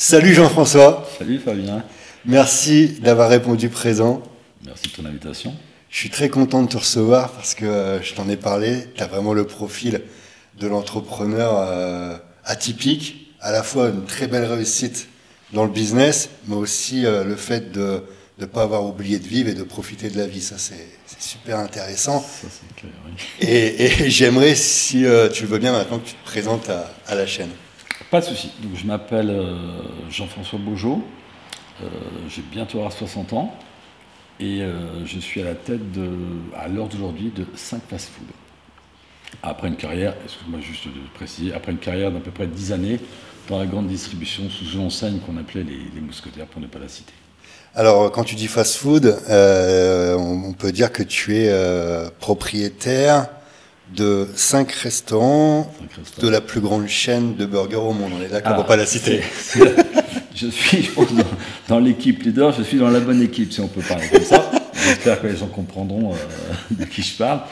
Salut Jean-François, Salut Fabien, merci d'avoir répondu présent. merci de ton invitation. Je suis très content de te recevoir parce que je t'en ai parlé, tu as vraiment le profil de l'entrepreneur atypique, à la fois une très belle réussite dans le business, mais aussi le fait de ne pas avoir oublié de vivre et de profiter de la vie. Ça, c'est super intéressant. Ça c'est clair, oui. Et j'aimerais, si tu veux bien, maintenant que tu te présentes à la chaîne. Pas de souci. Donc, je m'appelle Jean-François Beaujeau, j'ai bientôt avoir 60 ans et je suis à la tête, à l'heure d'aujourd'hui, de 5 fast-food. Après une carrière, excuse-moi juste de préciser, après une carrière d'à peu près 10 années dans la grande distribution sous une enseigne qu'on appelait les Mousquetaires, pour ne pas la citer. Alors, quand tu dis fast-food, on peut dire que tu es propriétaire de 5 restaurants, 5 restaurants. de la plus grande chaîne de burgers au monde. On est d'accord, on ne peut pas la citer. Je suis, je pense, dans l'équipe leader, je suis dans la bonne équipe, si on peut parler comme ça. J'espère que les gens comprendront de qui je parle.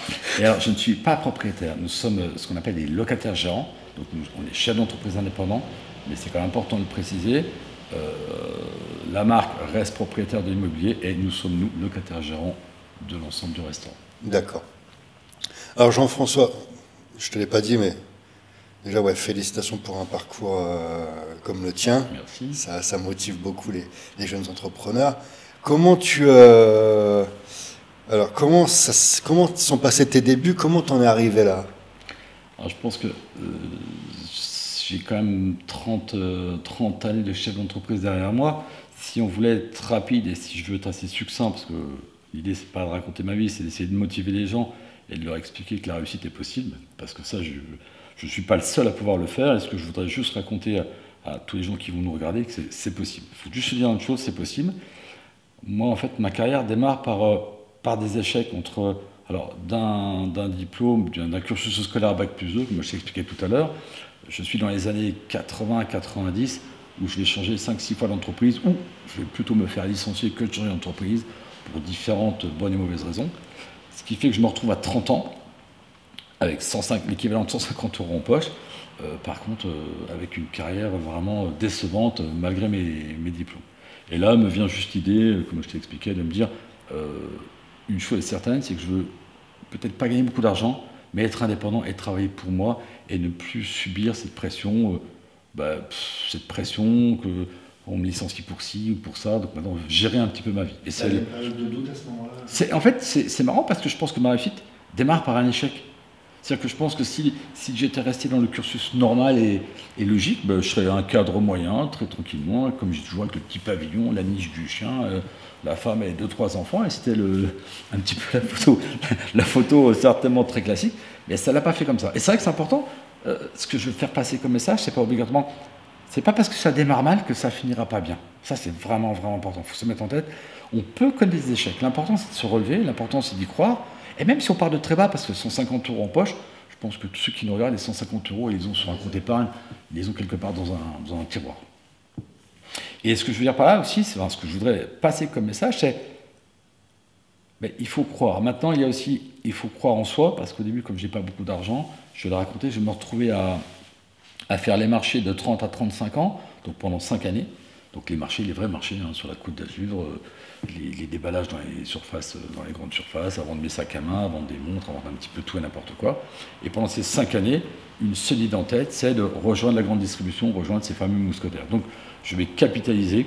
Et alors, je ne suis pas propriétaire. Nous sommes ce qu'on appelle des locataires gérants. Donc, on est chef d'entreprise indépendant, mais c'est quand même important de le préciser. La marque reste propriétaire de l'immobilier et nous sommes, nous, locataires gérants de l'ensemble du restaurant. D'accord. Alors, Jean-François, je ne te l'ai pas dit, mais déjà, ouais, félicitations pour un parcours comme le tien. Merci. Ça motive beaucoup les jeunes entrepreneurs. Comment comment sont passés tes débuts? Comment t'en es arrivé là? Alors, je pense que j'ai quand même 30 années de chef d'entreprise derrière moi. Si on voulait être rapide et si je veux être assez succinct, parce que l'idée c'est pas de raconter ma vie, c'est d'essayer de motiver les gens et de leur expliquer que la réussite est possible, parce que ça, je ne suis pas le seul à pouvoir le faire, et ce que je voudrais juste raconter à tous les gens qui vont nous regarder, que c'est possible. Il faut juste se dire une chose, c'est possible. Moi, en fait, ma carrière démarre par des échecs d'un diplôme, d'un cursus scolaire Bac+2, comme je t'ai expliqué tout à l'heure. Je suis dans les années 80 à 90, où je vais changer 5-6 fois d'entreprise, ou je vais plutôt me faire licencier que de changer d'entreprise, pour différentes bonnes et mauvaises raisons. Ce qui fait que je me retrouve à 30 ans, avec l'équivalent de 150 euros en poche, par contre, avec une carrière vraiment décevante, malgré mes diplômes. Et là, me vient juste l'idée, comme je t'ai expliqué, de me dire, une chose est certaine, c'est que je veux peut-être pas gagner beaucoup d'argent, mais être indépendant et travailler pour moi, et ne plus subir cette pression, qu'on me licencie pour ci ou pour ça. Donc maintenant, gérer un petit peu ma vie. Et c'est une période de doute à ce moment-là? En fait, c'est marrant parce que je pense que ma réussite démarre par un échec. C'est-à-dire que je pense que si j'étais resté dans le cursus normal et logique, je serais un cadre moyen, très tranquillement, comme j'ai toujours avec le petit pavillon, la niche du chien, la femme et 2-3 enfants, et c'était un petit peu la photo certainement très classique, mais ça ne l'a pas fait comme ça. Et c'est vrai que c'est important, ce que je veux faire passer comme message, c'est pas obligatoirement, c'est pas parce que ça démarre mal que ça finira pas bien. Ça, c'est vraiment, vraiment important. Il faut se mettre en tête. On peut connaître des échecs. L'important, c'est de se relever, l'important, c'est d'y croire. Et même si on part de très bas, parce que 150 euros en poche, je pense que tous ceux qui nous regardent, les 150 euros, ils les ont sur un compte épargne, ils les ont quelque part dans un tiroir. Et ce que je veux dire par là aussi, ce que je voudrais passer comme message, c'est il faut croire. Maintenant, il faut croire en soi, parce qu'au début, comme je n'ai pas beaucoup d'argent, je vais le raconter, je vais me retrouver à faire les marchés de 30 à 35 ans, donc pendant 5 années. Donc les vrais marchés sur la Côte d'Azur, les déballages dans les surfaces, dans les grandes surfaces, à vendre des sacs à main, à vendre des montres, à vendre un petit peu tout et n'importe quoi. Et pendant ces 5 années, une seule idée en tête, c'est de rejoindre la grande distribution, rejoindre ces fameux mousquetaires. Donc je vais capitaliser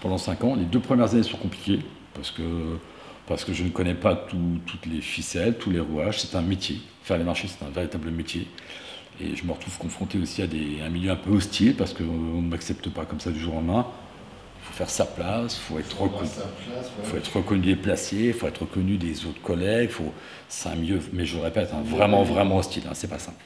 pendant 5 ans. Les 2 premières années sont compliquées, parce que je ne connais pas toutes les ficelles, tous les rouages. C'est un métier. Faire les marchés, c'est un véritable métier. Et je me retrouve confronté aussi à un milieu un peu hostile, parce qu'on ne m'accepte pas comme ça du jour au lendemain. Il faut faire sa place, il faut être reconnu et placé, il faut être reconnu des autres collègues. C'est un milieu, mais je le répète, vraiment, vraiment hostile. C'est pas simple.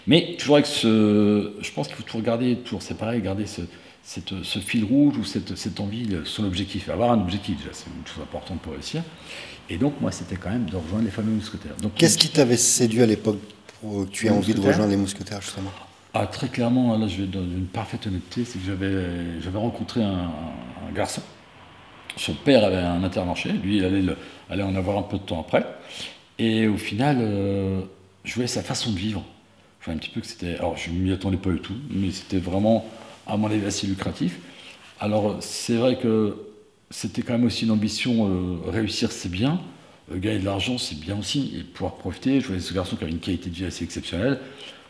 Mais toujours je pense qu'il faut toujours garder, c'est pareil, garder ce fil rouge ou cette envie, son objectif. Avoir un objectif, déjà, c'est une chose importante pour réussir. Et donc, moi, c'était quand même de rejoindre les fameux mousquetaires. Qu'est-ce qui t'avait séduit à l'époque pour que tu aies envie de rejoindre les mousquetaires, justement? Très clairement, là, je vais dans une parfaite honnêteté, c'est que j'avais rencontré un garçon. Son père avait un Intermarché, lui, il allait en avoir un peu de temps après. Et au final, je voyais sa façon de vivre. Je voyais un petit peu que c'était... Alors, je ne m'y attendais pas du tout, mais c'était vraiment à mon avis, assez lucratif. Alors, c'est vrai que c'était quand même aussi une ambition, réussir, c'est bien. Gagner de l'argent, c'est bien aussi. Et pouvoir profiter. Je voyais ce garçon qui avait une qualité de vie assez exceptionnelle,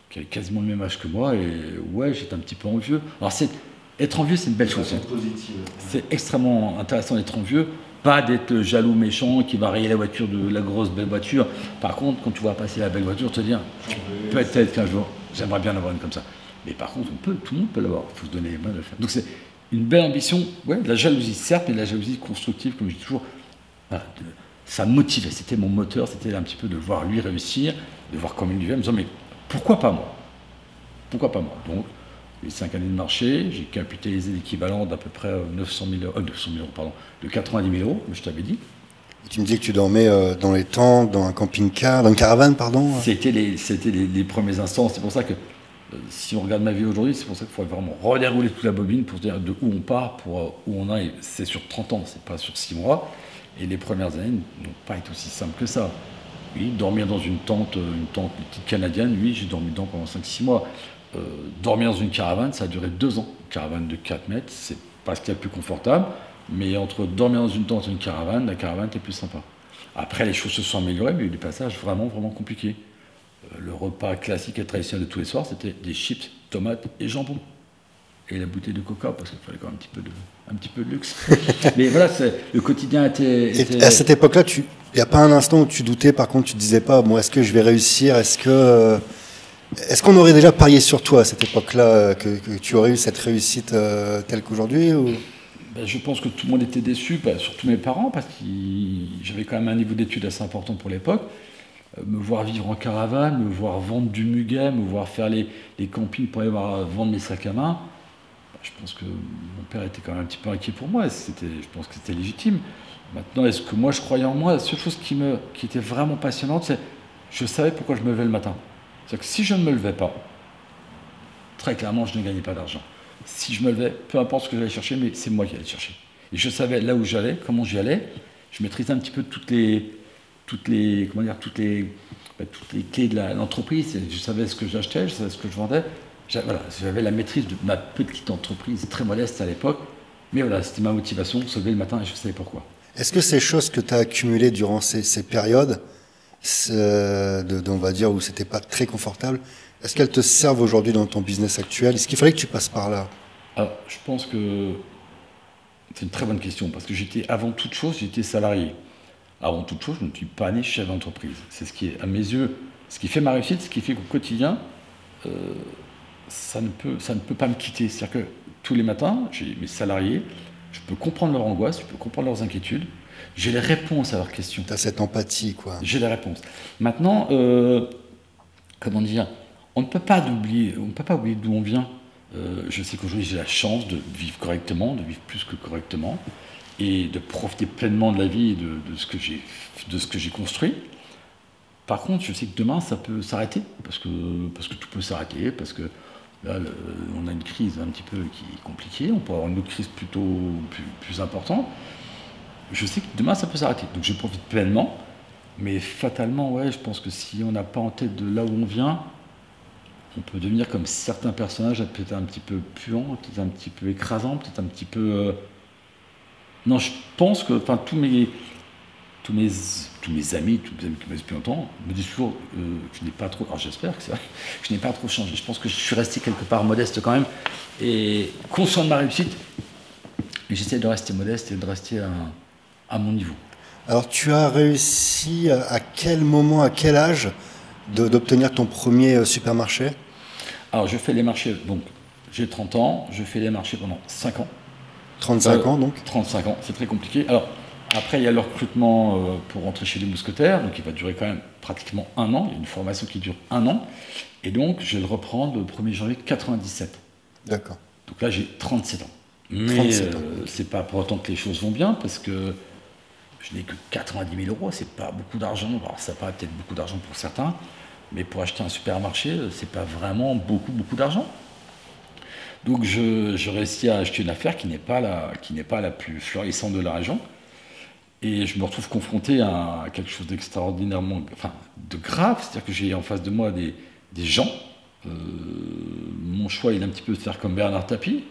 qui avait quasiment le même âge que moi. Et ouais, j'étais un petit peu envieux. Alors, être envieux, c'est une belle chose. C'est extrêmement intéressant d'être envieux. Pas d'être jaloux, méchant, qui va rayer la voiture de la grosse belle voiture. Par contre, quand tu vois passer la belle voiture, te dire, peut-être qu'un jour, j'aimerais bien avoir une comme ça. Mais par contre, tout le monde peut l'avoir. Il faut se donner les moyens de le faire. Donc c'est une belle ambition, ouais, de la jalousie certes, mais de la jalousie constructive, comme je dis toujours. Voilà, ça me motivait, c'était mon moteur, c'était un petit peu de voir lui réussir, de voir comment il vivait, en me disant, mais pourquoi pas moi? Pourquoi pas moi? Donc, les 5 années de marché, j'ai capitalisé l'équivalent d'à peu près 900 000 euros, pardon, de 90 000 euros, comme je t'avais dit. Et tu me dis que tu dormais dans les tentes, dans un camping-car, dans une caravane, pardon. C'était les premiers instants, c'est pour ça que si on regarde ma vie aujourd'hui, c'est pour ça qu'il faut vraiment redérouler toute la bobine pour se dire de où on part, pour où on a, et c'est sur 30 ans, c'est pas sur 6 mois. Et les premières années n'ont pas été aussi simples que ça. Oui, dormir dans une tente petite canadienne, oui, j'ai dormi dedans pendant 5-6 mois. Dormir dans une caravane, ça a duré 2 ans. Une caravane de 4 mètres, c'est pas ce qu'il y a de plus confortable, mais entre dormir dans une tente et une caravane, la caravane était plus sympa. Après, les choses se sont améliorées, mais il y a eu des passages vraiment, vraiment compliqués. Le repas classique et traditionnel de tous les soirs, c'était des chips, tomates et jambon. Et la bouteille de coca, parce qu'il fallait quand même un petit peu de luxe. Mais voilà, le quotidien était... Et à cette époque-là, il n'y a pas un instant où tu doutais, par contre, tu ne disais pas, bon, est-ce que je vais réussir? Est-ce qu'on aurait déjà parié sur toi à cette époque-là, que tu aurais eu cette réussite telle qu'aujourd'hui ou... Je pense que tout le monde était déçu, surtout mes parents, parce que j'avais quand même un niveau d'études assez important pour l'époque. Me voir vivre en caravane, me voir vendre du muguet, me voir faire les campings pour aller vendre mes sacs à main, je pense que mon père était quand même un petit peu inquiet pour moi. Je pense que c'était légitime. Maintenant, est-ce que moi je croyais en moi? La seule chose qui était vraiment passionnante, c'est je savais pourquoi je me levais le matin. C'est-à-dire que si je ne me levais pas, très clairement, je ne gagnais pas d'argent. Si je me levais, peu importe ce que j'allais chercher, mais c'est moi qui allais chercher. Et je savais là où j'allais, comment j'y allais. Je maîtrisais un petit peu toutes les clés de l'entreprise. Je savais ce que j'achetais, je savais ce que je vendais. J'avais la maîtrise de ma petite entreprise, très modeste à l'époque. Mais voilà, c'était ma motivation, se lever le matin et je savais pourquoi. Est-ce que ces choses que tu as accumulées durant ces périodes, on va dire, où c'était pas très confortable, est-ce qu'elles te servent aujourd'hui dans ton business actuel? Est-ce qu'il fallait que tu passes par là? Alors, je pense que c'est une très bonne question, parce que avant toute chose, j'étais salarié. Avant toute chose, je ne suis pas né chef d'entreprise. C'est ce qui est, à mes yeux, ce qui fait ma réussite, ce qui fait qu'au quotidien, ça ne peut pas me quitter. C'est-à-dire que tous les matins, j'ai mes salariés, je peux comprendre leur angoisse, je peux comprendre leurs inquiétudes, j'ai les réponses à leurs questions. Tu as cette empathie, quoi. J'ai les réponses. Maintenant, comment dire, on ne peut pas oublier d'où on vient. Je sais qu'aujourd'hui, j'ai la chance de vivre correctement, de vivre plus que correctement, et de profiter pleinement de la vie et de ce que j'ai construit. Par contre, je sais que demain, ça peut s'arrêter, parce que tout peut s'arrêter, parce que là, on a une crise un petit peu qui est compliquée, on peut avoir une autre crise plus importante. Je sais que demain, ça peut s'arrêter. Donc je profite pleinement, mais fatalement, ouais, je pense que si on n'a pas en tête de là où on vient, on peut devenir comme certains personnages, peut-être un petit peu puants, peut-être un petit peu écrasants, peut-être un petit peu... Non, je pense que tous mes amis qui me connaissent depuis longtemps, me disent toujours que je n'ai pas trop... Alors j'espère que je n'ai pas trop changé. Je pense que je suis resté quelque part modeste quand même, et conscient de ma réussite, mais j'essaie de rester modeste et de rester à mon niveau. Alors tu as réussi à quel moment, à quel âge d'obtenir ton premier supermarché? Alors je fais les marchés, donc j'ai 30 ans, je fais les marchés pendant 5 ans. 35 ans donc? 35 ans, c'est très compliqué. Alors après il y a le recrutement pour rentrer chez les mousquetaires, donc il va durer quand même pratiquement 1 an, il y a une formation qui dure 1 an, et donc je vais le reprendre le 1er janvier 1997. D'accord. Donc là j'ai 37 ans. Mais c'est pas pour autant que les choses vont bien, parce que je n'ai que 90 000 euros, c'est pas beaucoup d'argent. Alors ça paraît peut-être beaucoup d'argent pour certains, mais pour acheter un supermarché, c'est pas vraiment beaucoup d'argent. Donc je réussis à acheter une affaire qui n'est pas la plus florissante de la région, et je me retrouve confronté à quelque chose d'extraordinairement, de grave, c'est-à-dire que j'ai en face de moi des gens, mon choix, il est un petit peu de faire comme Bernard Tapie,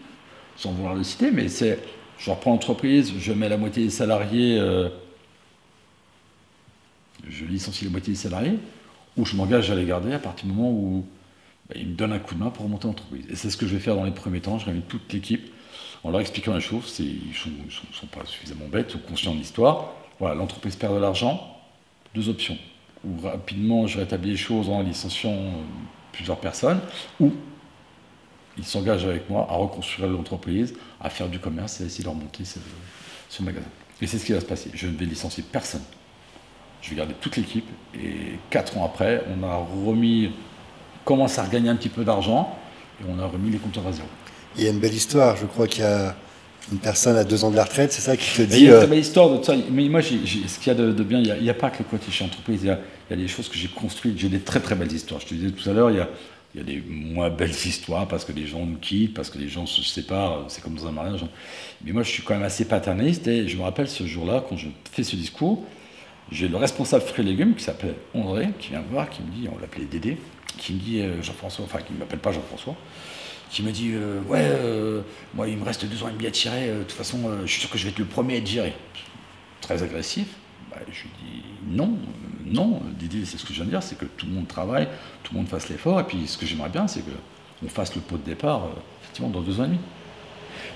sans vouloir le citer, mais c'est, je reprends l'entreprise, je mets la moitié des salariés, je licencie la moitié des salariés, ou je m'engage à les garder à partir du moment où ils me donnent un coup de main pour remonter l'entreprise. Et c'est ce que je vais faire dans les premiers temps. Je réunis toute l'équipe en leur expliquant la chose. Ils ne sont pas suffisamment bêtes ou conscients de l'histoire. Voilà, l'entreprise perd de l'argent. 2 options. Ou rapidement, je rétablis les choses en licenciant plusieurs personnes, ou ils s'engagent avec moi à reconstruire l'entreprise, à faire du commerce et à essayer de remonter ce magasin. Et c'est ce qui va se passer. Je ne vais licencier personne. Je vais garder toute l'équipe. Et 4 ans après, on a commence à regagner un petit peu d'argent et on a remis les compteurs à zéro. Il y a une belle histoire. Je crois qu'il y a une personne à 2 ans de la retraite, c'est ça qui te dit. Il y a une très belle histoire de ça. Mais moi, ce qu'il y a de bien, il n'y a pas que le côté chez entreprise. Il y a des choses que j'ai construites. J'ai des très très belles histoires. Je te disais tout à l'heure, il y a des moins belles histoires parce que les gens nous quittent, parce que les gens se séparent. C'est comme dans un mariage. Mais moi, je suis quand même assez paternaliste et je me rappelle ce jour-là, quand je fais ce discours, j'ai le responsable fruits et légumes qui s'appelait André, qui vient me voir, qui me dit, on l'appelait Dédé, qui me dit Jean-François, enfin qui ne m'appelle pas Jean-François, qui me dit moi il me reste 2 ans et demi à tirer, de toute façon je suis sûr que je vais être le premier à être viré. Très agressif. Je lui dis non, Dédé, c'est ce que je viens de dire, c'est que tout le monde travaille, tout le monde fasse l'effort, et puis ce que j'aimerais bien, c'est qu'on fasse le pot de départ effectivement dans 2 ans et demi.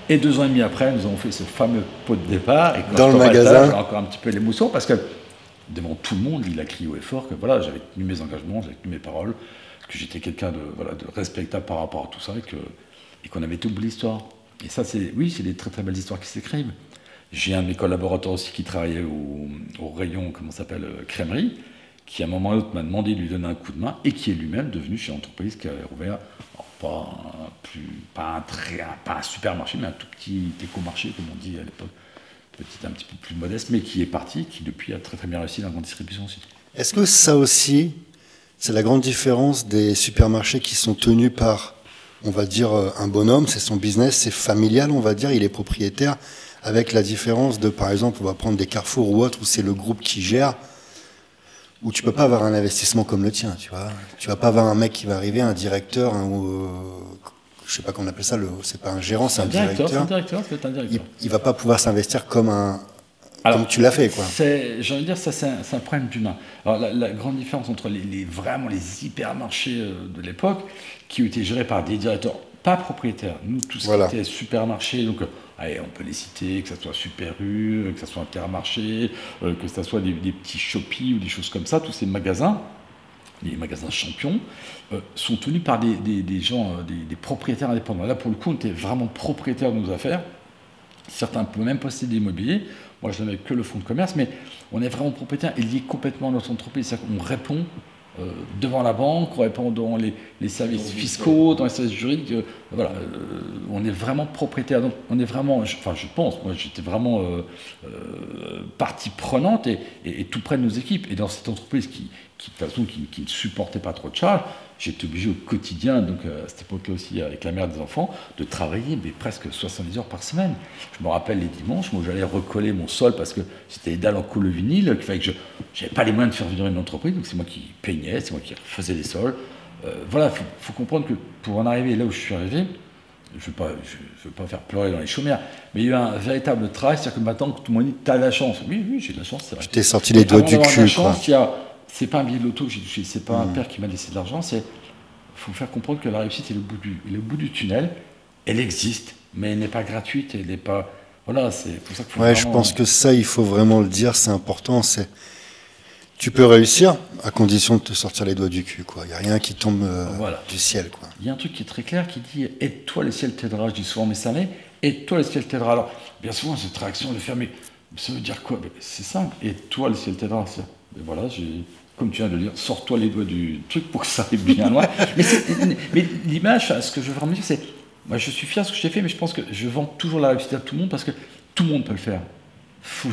Et 2 ans et demi après, nous avons fait ce fameux pot de départ, et quand dans le magasin, j'ai encore un petit peu l'émotion, parce que devant tout le monde, il a crié haut et fort que voilà, j'avais tenu mes engagements, j'avais tenu mes paroles, que j'étais quelqu'un de respectable par rapport à tout ça et qu'on avait tout oublié l'histoire. Et ça, c'est des très très belles histoires qui s'écrivent. J'ai un de mes collaborateurs aussi qui travaillait au rayon, comment ça s'appelle, crèmerie, qui à un moment ou l'autre m'a demandé de lui donner un coup de main et qui est lui-même devenu chez l'entreprise qui avait ouvert, pas un supermarché, mais un tout petit éco-marché, comme on dit à l'époque. Un petit peu plus modeste, mais qui est parti, qui depuis a très très bien réussi dans la grande distribution aussi. Est-ce que ça aussi, c'est la grande différence des supermarchés qui sont tenus par, on va dire, un bonhomme, c'est son business, c'est familial, on va dire, il est propriétaire, avec la différence de, par exemple, on va prendre des Carrefour ou autres, où c'est le groupe qui gère, où tu peux pas avoir un investissement comme le tien, tu vois. Tu vas pas avoir un mec qui va arriver, un directeur, je sais pas comment on appelle ça, c'est pas un gérant, c'est un directeur. C'est un directeur, c'est un directeur. Il va pas pouvoir s'investir comme tu l'as fait, quoi. J'ai envie de dire, ça c'est un problème d'humain. Alors la grande différence entre vraiment les hypermarchés de l'époque, qui ont été gérés par des directeurs pas propriétaires. Nous, tout ce qui était supermarché, donc on peut les citer, que ce soit Super U, que ce soit Intermarché, que ce soit des petits Shopee ou des choses comme ça, tous ces magasins, les magasins champions, sont tenus par des gens, des propriétaires indépendants. Là, pour le coup, on était vraiment propriétaires de nos affaires. Certains peuvent même posséder l'immobilier. Moi, je n'avais que le fonds de commerce, mais on est vraiment propriétaire et lié complètement à notre entreprise. C'est-à-dire qu'on répond devant la banque, on répond dans les services fiscaux, dans les services juridiques. On est vraiment propriétaire. Donc, on est vraiment, je pense, moi, j'étais vraiment partie prenante et tout près de nos équipes. Et dans cette entreprise qui de toute façon, qui ne supportait pas trop de charges, j'étais obligé au quotidien, donc à cette époque-là aussi avec la mère des enfants, de travailler presque 70 heures par semaine. Je me rappelle les dimanches, moi j'allais recoller mon sol parce que c'était les dalles en colle vinyle, qu'il fallait que je n'avais pas les moyens de faire venir une entreprise, donc c'est moi qui peignais, c'est moi qui faisais les sols. Il faut comprendre que pour en arriver là où je suis arrivé, je ne veux pas faire pleurer dans les chaumières, mais il y a eu un véritable travail, c'est-à-dire que maintenant tout le monde dit « tu as de la chance ». Oui, j'ai de la chance, c'est vrai. Je t'ai sorti les doigts du cul, quoi. C'est pas un billet de loto que j'ai touché, c'est pas un père qui m'a laissé de l'argent, il faut faire comprendre que la réussite est le bout du tunnel, elle existe, mais elle n'est pas gratuite, elle n'est pas... Voilà, c'est pour ça qu'il faut vraiment... je pense que ça, il faut vraiment le dire, c'est important, tu peux réussir à condition de te sortir les doigts du cul, quoi. Il n'y a rien qui tombe du ciel, quoi. Il y a un truc qui est très clair qui dit « aide-toi, le ciel t'aidera », je dis souvent mes salés, « aide-toi, le ciel t'aidera ». Alors, bien souvent, cette réaction de faire « mais ça veut dire quoi ?» C'est simple, « aide-toi, le ciel t'aidera ». Voilà, comme tu viens de le dire, sors-toi les doigts du truc pour que ça aille bien loin. mais l'image, ce que je veux vraiment dire, c'est, moi je suis fier de ce que j'ai fait, mais je pense que je vends toujours la réussite à tout le monde parce que tout le monde peut le faire. Faut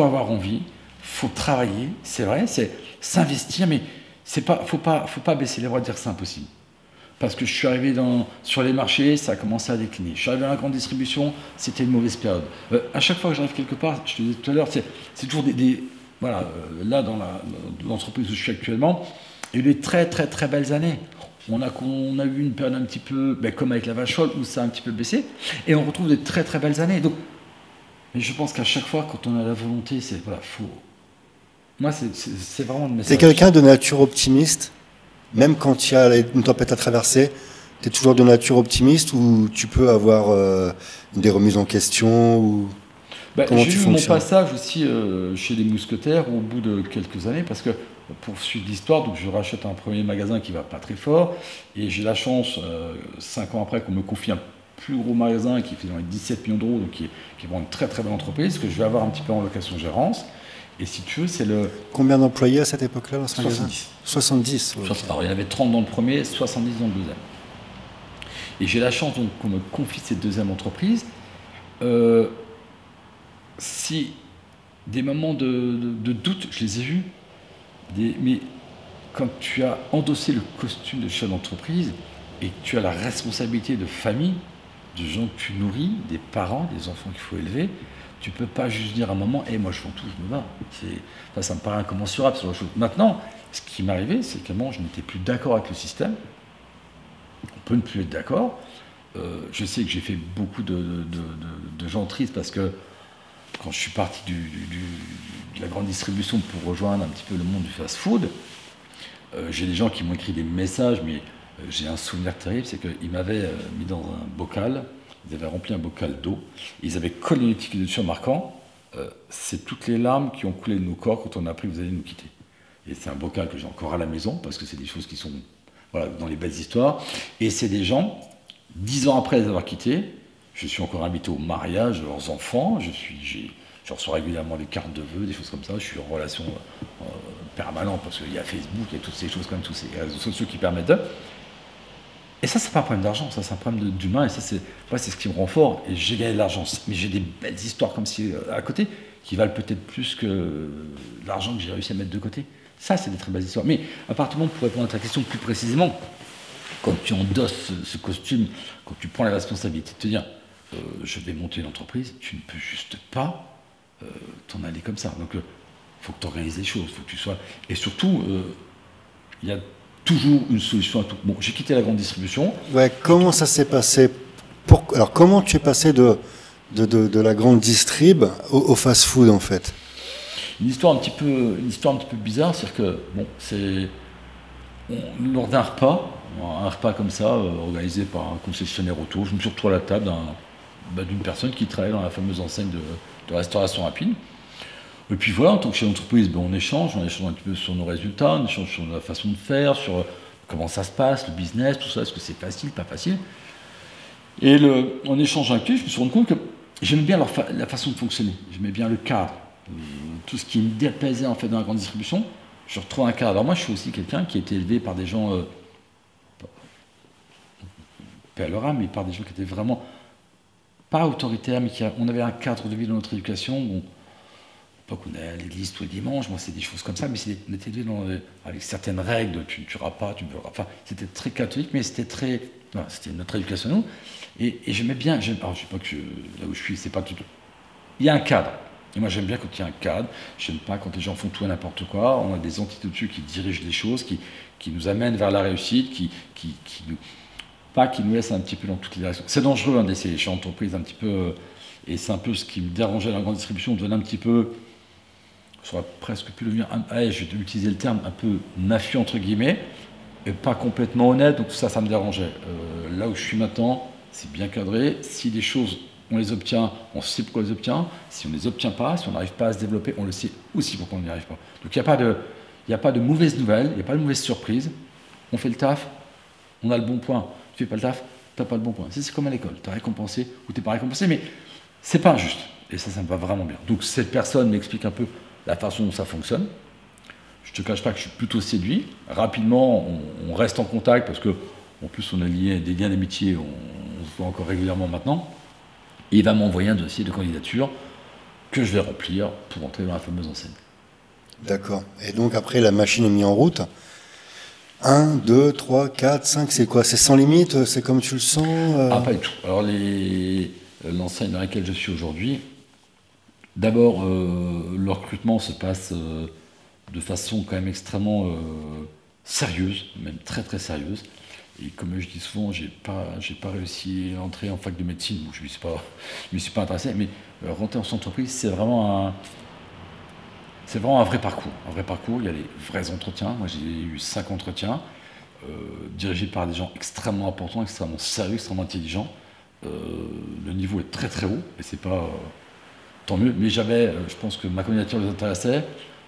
avoir envie, faut travailler, c'est vrai, c'est s'investir, mais faut pas baisser les bras et dire que c'est impossible. Parce que je suis arrivé sur les marchés, ça a commencé à décliner. Je suis arrivé dans la grande distribution, c'était une mauvaise période. À chaque fois que j'arrive quelque part, je te disais tout à l'heure, c'est toujours voilà, là dans l'entreprise où je suis actuellement, il y a eu des très très très belles années. On a eu une période un petit peu, comme avec la vache folle, où ça a un petit peu baissé, et on retrouve des très très belles années. Donc, mais je pense qu'à chaque fois, quand on a la volonté, c'est voilà, faut. Moi, c'est vraiment le message. T'es quelqu'un de nature optimiste, même quand il y a une tempête à traverser. T'es toujours de nature optimiste ou tu peux avoir des remises en question ou comment j'ai tu eu mon fonctionnes? passage aussi chez les mousquetaires au bout de quelques années, parce que pour suivre l'histoire, donc je rachète un premier magasin qui va pas très fort, et j'ai la chance, 5 ans après, qu'on me confie un plus gros magasin qui fait dans les 17 millions d'euros, donc qui est vraiment une très très belle entreprise, que je vais avoir un petit peu en location-gérance. Et si tu veux, c'est le Combien d'employés à cette époque-là dans ce magasin? 70. 70. Ok. Alors, il y en avait 30 dans le premier, 70 dans le deuxième. Et j'ai la chance donc qu'on me confie cette deuxième entreprise. Si des moments de doute, je les ai eus, mais quand tu as endossé le costume de chef d'entreprise et que tu as la responsabilité de famille, de gens que tu nourris, des parents, des enfants qu'il faut élever, tu ne peux pas juste dire à un moment, moi je fais tout, je me bats. Ça me paraît incommensurable sur la chose. Maintenant, ce qui m'est arrivé, c'est qu'à un moment, je n'étais plus d'accord avec le système. On peut ne plus être d'accord. Je sais que j'ai fait beaucoup de gens tristes parce que quand je suis parti de la grande distribution pour rejoindre un petit peu le monde du fast-food, j'ai des gens qui m'ont écrit des messages, mais j'ai un souvenir terrible, c'est qu'ils m'avaient mis dans un bocal, ils avaient rempli un bocal d'eau, ils avaient collé une étiquette dessus en marquant c'est toutes les larmes qui ont coulé de nos corps quand on a appris que vous allez nous quitter. Et c'est un bocal que j'ai encore à la maison, parce que c'est des choses qui sont dans les belles histoires. Et c'est des gens, 10 ans après les avoir quittés, je suis encore invité au mariage de leurs enfants, je reçois régulièrement des cartes de vœux, des choses comme ça, je suis en relation permanente, parce qu'il y a Facebook, il y a toutes ces choses, comme tous ces réseaux sociaux qui permettent de... Et ça, c'est pas un problème d'argent, ça, c'est un problème d'humain, et ça, c'est ce qui me rend fort. Et j'ai gagné de l'argent, mais j'ai des belles histoires comme si à côté, qui valent peut-être plus que l'argent que j'ai réussi à mettre de côté. Ça, c'est des très belles histoires. Mais apparemment, pour répondre à ta question plus précisément, quand tu endosses ce costume, quand tu prends la responsabilité de te dire je vais monter une entreprise, tu ne peux juste pas t'en aller comme ça. Donc, il faut que tu organises les choses, il faut que tu sois... Et surtout, il y a toujours une solution à tout. Bon, j'ai quitté la grande distribution. Ouais, comment ça s'est passé Alors, comment tu es passé de la grande distrib au fast-food, en fait? Une histoire un petit peu bizarre, c'est-à-dire que, lors d'un repas comme ça, organisé par un concessionnaire auto, je me suis retrouvé à la table d'une personne qui travaille dans la fameuse enseigne de restauration rapide. Et puis voilà, en tant que chef d'entreprise, on échange un petit peu sur nos résultats, on échange sur la façon de faire, sur comment ça se passe, le business, tout ça, est-ce que c'est facile, pas facile. Et en échangeant avec lui, je me suis rendu compte que j'aimais bien la façon de fonctionner, j'aimais bien le cadre, tout ce qui me déplaisait en fait dans la grande distribution, je retrouve un cadre. Alors moi, je suis aussi quelqu'un qui a été élevé par des gens, paix à leur âme, mais par des gens qui étaient vraiment pas autoritaires, mais on avait un cadre de vie dans notre éducation. Pas qu'on est à l'église tous les dimanches, moi c'est des choses comme ça, mais on était élevé avec certaines règles, tu ne tueras pas, tu ne beurras. Enfin, c'était très catholique, mais c'était c'était notre éducation à nous. Et j'aimais bien, alors je sais pas que là où je suis, c'est pas tout. Il y a un cadre. Et moi j'aime bien quand il y a un cadre. J'aime pas quand les gens font tout et n'importe quoi. On a des entités au-dessus qui dirigent les choses, qui nous amènent vers la réussite, qui nous laissent un petit peu dans toutes les directions. C'est dangereux d'essayer chez l'entreprise un petit peu, et c'est un peu ce qui me dérangeait dans la grande distribution, de devenir un petit peu, ça aurait presque pu devenir, je vais utiliser le terme, un peu mafieux entre guillemets, et pas complètement honnête, donc ça me dérangeait. Là où je suis maintenant, c'est bien cadré. Si des choses, on les obtient, on sait pourquoi on les obtient. Si on ne les obtient pas, si on n'arrive pas à se développer, on le sait aussi pourquoi on n'y arrive pas. Donc il n'y a pas de mauvaises nouvelles, il n'y a pas de mauvaises surprises. On fait le taf, on a le bon point. Tu fais pas le taf, tu n'as pas le bon point. C'est comme à l'école, tu es récompensé ou tu n'es pas récompensé, mais c'est pas injuste. Et ça me va vraiment bien. Donc cette personne m'explique un peu la façon dont ça fonctionne. Je ne te cache pas que je suis plutôt séduit. Rapidement, on reste en contact parce qu'en plus on a lié des liens d'amitié, on se voit encore régulièrement maintenant. Et il va m'envoyer un dossier de candidature que je vais remplir pour entrer dans la fameuse enseigne. D'accord. Et donc après, la machine est mise en route. 1, 2, 3, 4, 5, c'est quoi? C'est sans limite? C'est comme tu le sens? Pas du tout. Alors l'enseigne dans laquelle je suis aujourd'hui, d'abord, le recrutement se passe de façon quand même extrêmement sérieuse, même très très sérieuse. Et comme je dis souvent, j'ai pas réussi à entrer en fac de médecine, donc je me suis pas intéressé, mais rentrer en entreprise, c'est vraiment un vrai parcours. Un vrai parcours, il y a les vrais entretiens. Moi, j'ai eu 5 entretiens, dirigés par des gens extrêmement importants, extrêmement sérieux, extrêmement intelligents. Euh, le niveau est très très haut, et c'est pas tant mieux. Mais je pense que ma candidature les intéressait.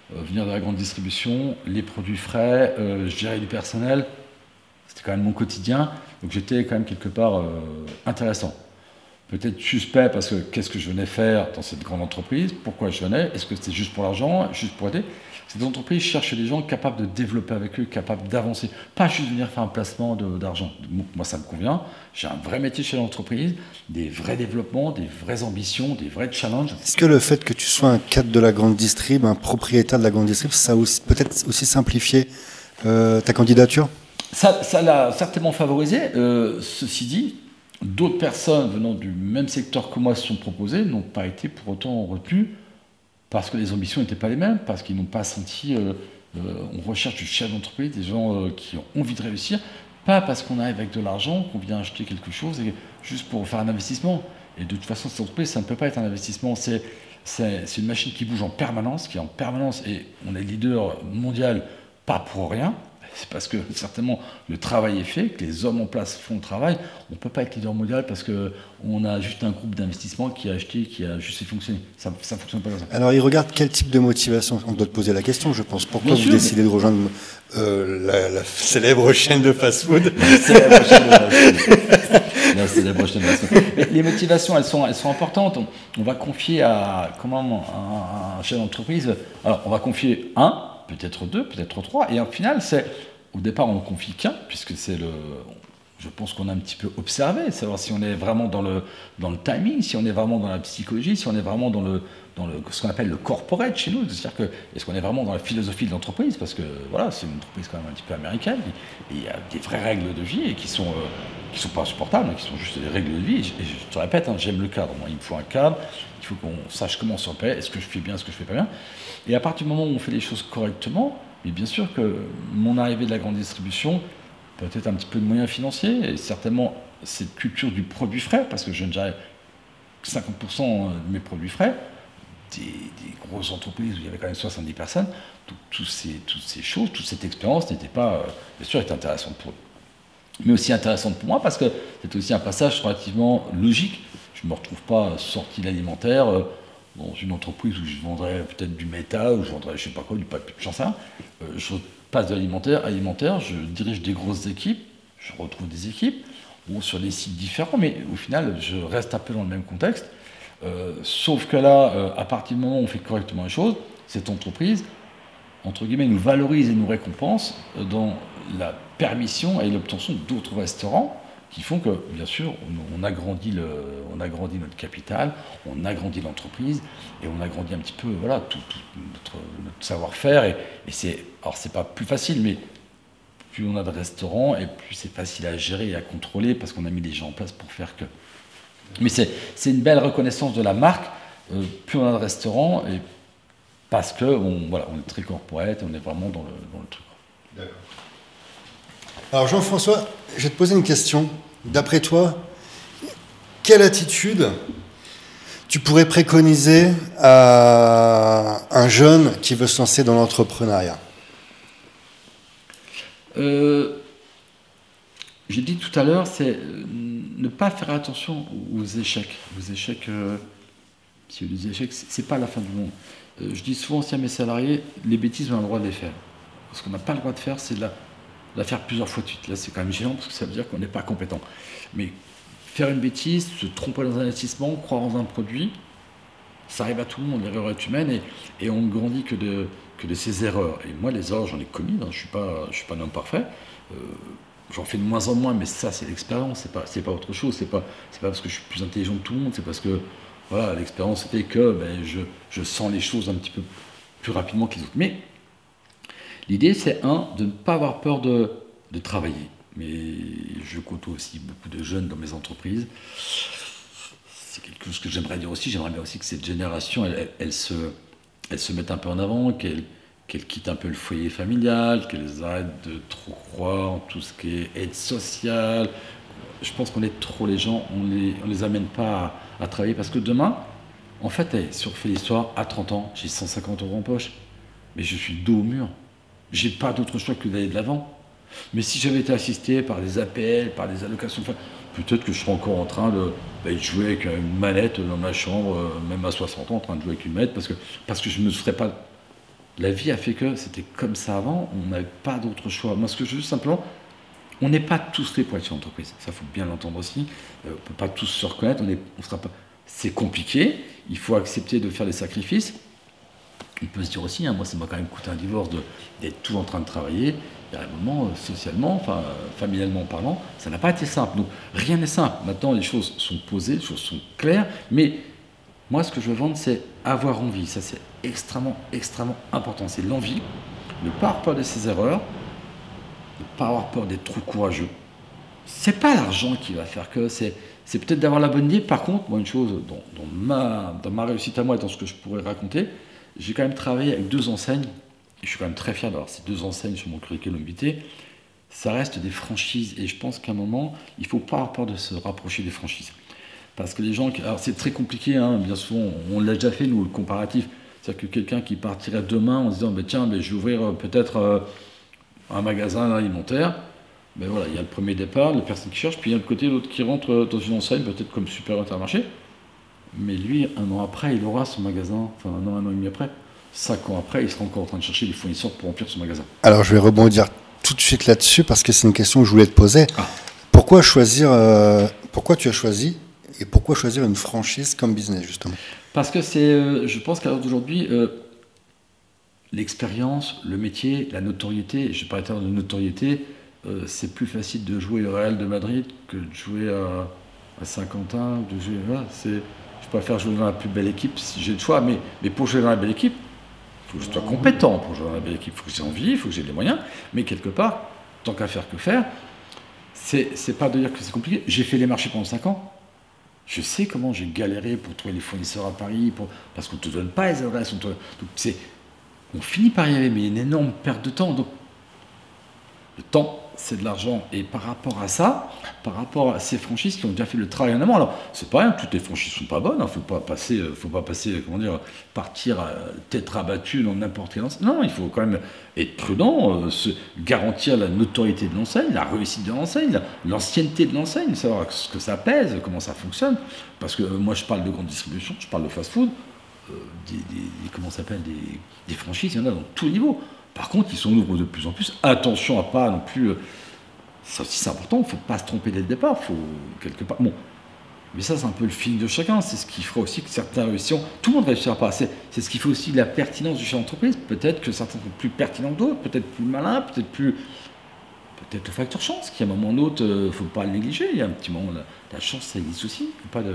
Venir de la grande distribution, les produits frais, gérer du personnel, c'était quand même mon quotidien. Donc j'étais quand même quelque part intéressant. Peut-être suspect parce que qu'est-ce que je venais faire dans cette grande entreprise? Pourquoi je venais? Est-ce que c'était juste pour l'argent? Juste pour aider? Cette entreprise cherche des gens capables de développer avec eux, capables d'avancer. Pas juste venir faire un placement d'argent. Moi, ça me convient. J'ai un vrai métier chez l'entreprise, des vrais développements, des vraies ambitions, des vrais challenges. Est-ce que le fait que tu sois un cadre de la grande distrib, un propriétaire de la grande distrib, ça a peut-être aussi simplifié ta candidature? Ça l'a certainement favorisé. Ceci dit, d'autres personnes venant du même secteur que moi se sont proposées, n'ont pas été pour autant retenues parce que les ambitions n'étaient pas les mêmes, parce qu'ils n'ont pas senti. On recherche du chef d'entreprise, des gens qui ont envie de réussir, pas parce qu'on arrive avec de l'argent, qu'on vient acheter quelque chose et juste pour faire un investissement. Et de toute façon, cette entreprise, ça ne peut pas être un investissement. C'est une machine qui bouge en permanence, qui est en permanence, et on est leader mondial, pas pour rien. C'est parce que certainement le travail est fait, que les hommes en place font le travail. On ne peut pas être leader mondial parce qu'on a juste un groupe d'investissement qui a acheté, qui a juste fonctionné. Ça ne fonctionne pas comme ça. Alors, il regarde quel type de motivation? On doit te poser la question, je pense. Pourquoi vous décidez de rejoindre la célèbre chaîne de fast-food? La célèbre chaîne de fast-food. Les motivations, elles sont importantes. On va confier à un chef d'entreprise. Alors, on va confier peut-être 2, peut-être 3, et au final, au départ, on ne confie qu'un, puisque je pense qu'on a un petit peu observé, savoir si on est vraiment dans le timing, si on est vraiment dans la psychologie, si on est vraiment dans ce qu'on appelle le corporate chez nous, c'est-à-dire que est-ce qu'on est vraiment dans la philosophie de l'entreprise, parce que voilà, c'est une entreprise quand même un petit peu américaine, et il y a des vraies règles de vie et qui sont pas insupportables, qui sont juste des règles de vie. Et je te répète, j'aime le cadre. Moi, il me faut un cadre. Il faut qu'on sache comment on se paie. Est-ce que je fais bien, est-ce que je fais pas bien? Et à partir du moment où on fait les choses correctement, mais bien sûr que mon arrivée de la grande distribution, peut-être un petit peu de moyens financiers, et certainement cette culture du produit frais, parce que je ne gérais que 50% de mes produits frais, des grosses entreprises où il y avait quand même 70 personnes, toutes ces choses, toute cette expérience n'était pas, bien sûr, était intéressante pour eux, mais aussi intéressante pour moi, parce que c'est aussi un passage relativement logique. Je ne me retrouve pas sorti de l'alimentaire dans une entreprise où je vendrais peut-être du métal, où je vendrais je sais pas quoi, du papier, j'en sais rien. Je passe de alimentaire, je dirige des grosses équipes, je retrouve des équipes, sur des sites différents, mais au final, je reste un peu dans le même contexte. Sauf que là, à partir du moment où on fait correctement les choses, cette entreprise, entre guillemets, nous valorise et nous récompense dans la permission et l'obtention d'autres restaurants qui font que, bien sûr, on agrandit notre capital, on agrandit l'entreprise et on agrandit un petit peu voilà, tout notre savoir-faire. Alors, c'est pas plus facile, mais plus on a de restaurants et plus c'est facile à gérer et à contrôler parce qu'on a mis les gens en place pour faire que. Mais c'est une belle reconnaissance de la marque. Plus on a de restaurants et parce que on est très corporate, on est vraiment dans le truc. D'accord. Alors Jean-François, je vais te poser une question. D'après toi, quelle attitude tu pourrais préconiser à un jeune qui veut se lancer dans l'entrepreneuriat? J'ai dit tout à l'heure, c'est ne pas faire attention aux échecs. Si les échecs, c'est pas la fin du monde. Je dis souvent aussi à mes salariés, les bêtises, on a le droit de les faire. Ce qu'on n'a pas le droit de faire, c'est de la faire plusieurs fois de suite. Là, c'est quand même gênant parce que ça veut dire qu'on n'est pas compétent. Mais faire une bêtise, se tromper dans un investissement, croire dans un produit, ça arrive à tout le monde, l'erreur est humaine et on ne grandit que de ses erreurs. Et moi, les erreurs, j'en ai commis, je suis pas un homme parfait. J'en fais de moins en moins, mais ça, c'est l'expérience, c'est pas autre chose. C'est pas parce que je suis plus intelligent que tout le monde, c'est parce que voilà, l'expérience c'était que je sens les choses un petit peu plus rapidement que les autres. Mais l'idée, c'est de ne pas avoir peur de travailler. Mais je côtoie aussi beaucoup de jeunes dans mes entreprises. C'est quelque chose que j'aimerais dire aussi. J'aimerais bien aussi que cette génération, elle se mette un peu en avant, qu'elle qu'elles quittent un peu le foyer familial, qu'elles arrêtent de trop croire en tout ce qui est aide sociale. Je pense qu'on est trop les gens, on les amène pas à travailler parce que demain, en fait, si on refait l'histoire, à 30 ans, j'ai 150 euros en poche, mais je suis dos au mur. J'ai pas d'autre choix que d'aller de l'avant. Mais si j'avais été assisté par des APL, par des allocations, peut-être que je serais encore en train de jouer avec une manette dans ma chambre, même à 60 ans, en train de jouer avec une manette, parce que je ne me serais pas. La vie a fait que c'était comme ça avant, on n'avait pas d'autre choix. Moi, ce que je veux simplement, on n'est pas tous faits pour être sur l'entreprise. Ça, il faut bien l'entendre aussi. On ne peut pas tous se reconnaître. On sera pas. C'est compliqué. Il faut accepter de faire des sacrifices. On peut se dire aussi, moi, ça m'a quand même coûté un divorce d'être tout en train de travailler. Il y a un moment, socialement, familialement parlant, ça n'a pas été simple. Donc, rien n'est simple. Maintenant, les choses sont posées, les choses sont claires. Mais moi, ce que je veux vendre, c'est avoir envie. Ça, c'est extrêmement, extrêmement important. C'est l'envie, ne pas avoir peur de ses erreurs, ne pas avoir peur d'être trop courageux. C'est pas l'argent qui va faire que, c'est peut-être d'avoir la bonne idée. Par contre, moi, une chose dans ma réussite à moi et dans ce que je pourrais raconter, j'ai quand même travaillé avec 2 enseignes, et je suis quand même très fier d'avoir ces 2 enseignes sur mon curriculum vitae. Ça reste des franchises, et je pense qu'à un moment, il ne faut pas avoir peur de se rapprocher des franchises. Parce que les gens, alors c'est très compliqué, bien souvent, on l'a déjà fait, nous, le comparatif. C'est-à-dire que quelqu'un qui partirait demain en se disant, tiens, je vais ouvrir peut-être un magasin alimentaire, voilà, il y a le premier départ, la personne qui cherche, puis il y a le côté l'autre qui rentre dans une enseigne, peut-être comme Super Intermarché. Mais lui, 1 an après, il aura son magasin, enfin 1 an et demi après. 5 ans après, il sera encore en train de chercher les fournisseurs pour remplir son magasin. Alors, je vais rebondir tout de suite là-dessus parce que c'est une question que je voulais te poser. Pourquoi tu as choisi et pourquoi choisir une franchise comme business, justement? Parce que je pense qu'à l'heure d'aujourd'hui, l'expérience, le métier, la notoriété, je parlais tout à l'heure de notoriété, c'est plus facile de jouer au Real de Madrid que de jouer à Saint-Quentin. Je préfère jouer dans la plus belle équipe si j'ai le choix, mais pour jouer dans la belle équipe, il faut que je sois compétent pour jouer dans la belle équipe, il faut que j'ai envie, il faut que j'ai les moyens, mais quelque part, tant qu'à faire que faire, c'est pas de dire que c'est compliqué. J'ai fait les marchés pendant 5 ans. Je sais comment j'ai galéré pour trouver les fournisseurs à Paris, parce qu'on ne te donne pas les adresses. On finit par y arriver, mais il y a une énorme perte de temps. Donc, le temps, c'est de l'argent. Et par rapport à ça, par rapport à ces franchises qui ont déjà fait le travail en amont, alors c'est pas rien, toutes les franchises ne sont pas bonnes, faut pas passer, partir tête rabattue dans n'importe quelle enseigne. Non, il faut quand même être prudent, se garantir la notoriété de l'enseigne, la réussite de l'enseigne, l'ancienneté de l'enseigne, savoir ce que ça pèse, comment ça fonctionne. Parce que moi, je parle de grande distribution, je parle de fast-food, des franchises, il y en a dans tous les niveaux. Par contre, ils sont nombreux de plus en plus. Attention à pas non plus. Ça aussi, c'est important. Il ne faut pas se tromper dès le départ. Faut quelque part. Bon, mais ça, c'est un peu le feeling de chacun. C'est ce qui fera aussi que certains réussiront. Tout le monde ne réussira pas. C'est ce qui fait aussi la pertinence du chef d'entreprise. Peut-être que certains sont plus pertinents que d'autres, peut-être plus malins, peut-être le facteur chance, qui à un moment ou un autre, il ne faut pas le négliger. Il y a un petit moment, la chance, ça existe aussi. Il n'y a pas de.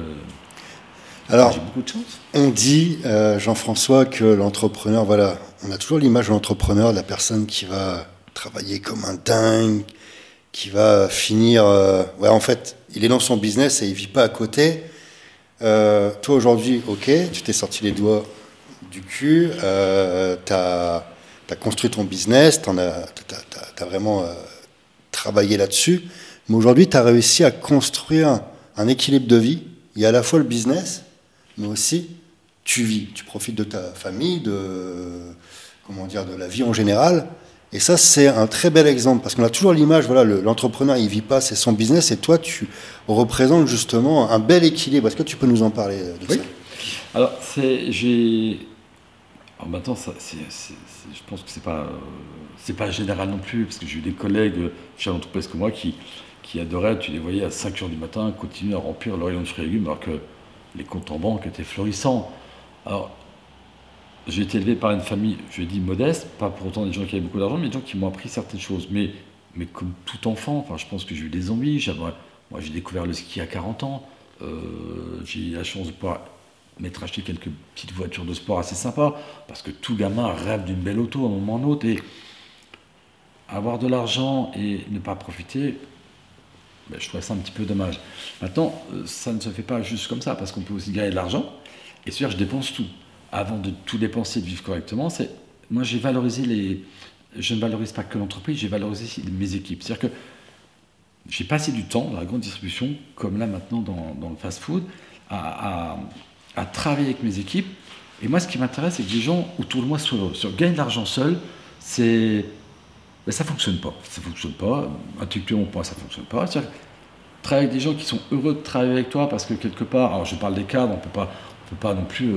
Alors, j'ai beaucoup de chance. On dit, Jean-François, que l'entrepreneur, voilà, on a toujours l'image de l'entrepreneur, de la personne qui va travailler comme un dingue, qui va finir... en fait, il est dans son business et il ne vit pas à côté. Toi, aujourd'hui, ok, tu t'es sorti les doigts du cul, tu as construit ton business, tu as vraiment travaillé là-dessus, mais aujourd'hui, tu as réussi à construire un équilibre de vie. Il y a à la fois le business, mais aussi tu vis, tu profites de ta famille, de la vie en général. Et ça, c'est un très bel exemple, parce qu'on a toujours l'image, voilà, l'entrepreneur, il vit pas, c'est son business, et toi, tu représentes justement un bel équilibre. Est-ce que tu peux nous en parler de ça? Alors, maintenant, je pense que c'est pas général non plus, parce que j'ai eu des collègues chez l'entreprise comme moi qui adoraient, tu les voyais à 5 h du matin, continuer à remplir leur rayon de fruits et légumes, alors que les comptes en banque étaient florissants. Alors, j'ai été élevé par une famille, je dis modeste, pas pour autant des gens qui avaient beaucoup d'argent, mais des gens qui m'ont appris certaines choses. Mais comme tout enfant, je pense que j'ai eu des envies. Moi, j'ai découvert le ski à 40 ans. J'ai eu la chance de pouvoir m'être acheté quelques petites voitures de sport assez sympas, parce que tout gamin rêve d'une belle auto à un moment ou un autre. Et avoir de l'argent et ne pas profiter, je trouvais ça un petit peu dommage. Maintenant, ça ne se fait pas juste comme ça, parce qu'on peut aussi gagner de l'argent, et c'est-à-dire je dépense tout. Avant de tout dépenser, de vivre correctement, c'est moi j'ai valorisé je ne valorise pas que l'entreprise, j'ai valorisé aussi mes équipes. C'est-à-dire que j'ai passé du temps dans la grande distribution, comme là maintenant dans le fast-food, à travailler avec mes équipes. Et moi, ce qui m'intéresse, c'est que les gens autour de moi soient heureux. Sur gagner de l'argent seul, ça ne fonctionne pas. Ça ne fonctionne pas. Intellectuellement, pour moi, ça ne fonctionne pas. C'est-à-dire que travailler avec des gens qui sont heureux de travailler avec toi, parce que quelque part, alors je parle des cadres, on ne peut pas non plus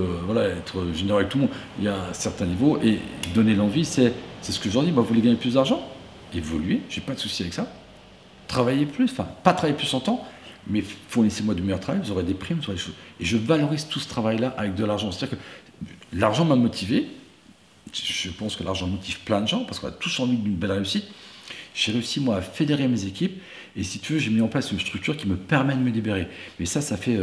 être généreux avec tout le monde. Il y a un certain niveau, et donner l'envie, c'est ce que je leur dis. Vous voulez gagner plus d'argent? Évoluer, j'ai pas de souci avec ça. Travailler plus, enfin, pas travailler plus en temps, mais fournissez-moi du meilleur travail, vous aurez des primes, vous aurez des choses. Et je valorise tout ce travail-là avec de l'argent. C'est-à-dire que l'argent m'a motivé. Je pense que l'argent motive plein de gens, parce qu'on a tous envie d'une belle réussite. J'ai réussi, moi, à fédérer mes équipes. Et si tu veux, j'ai mis en place une structure qui me permet de me libérer. Mais ça fait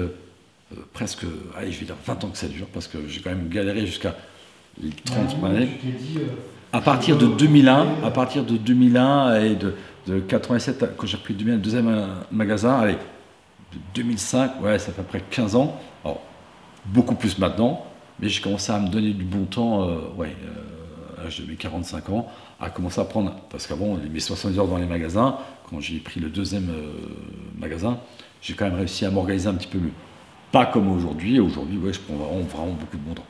presque, allez, je vais dire 20 ans que ça dure, parce que j'ai quand même galéré jusqu'à les 30 années. À partir de 2001 et de 87, quand j'ai repris le deuxième magasin, allez, de 2005, ouais, ça fait à peu près 15 ans. Alors, beaucoup plus maintenant, mais j'ai commencé à me donner du bon temps, à l'âge de mes 45 ans, à commencer à prendre, parce qu'avant, mes 70 heures dans les magasins, quand j'ai pris le deuxième magasin, j'ai quand même réussi à m'organiser un petit peu mieux. Pas comme aujourd'hui. Aujourd'hui, ouais, je prends vraiment beaucoup de bon temps.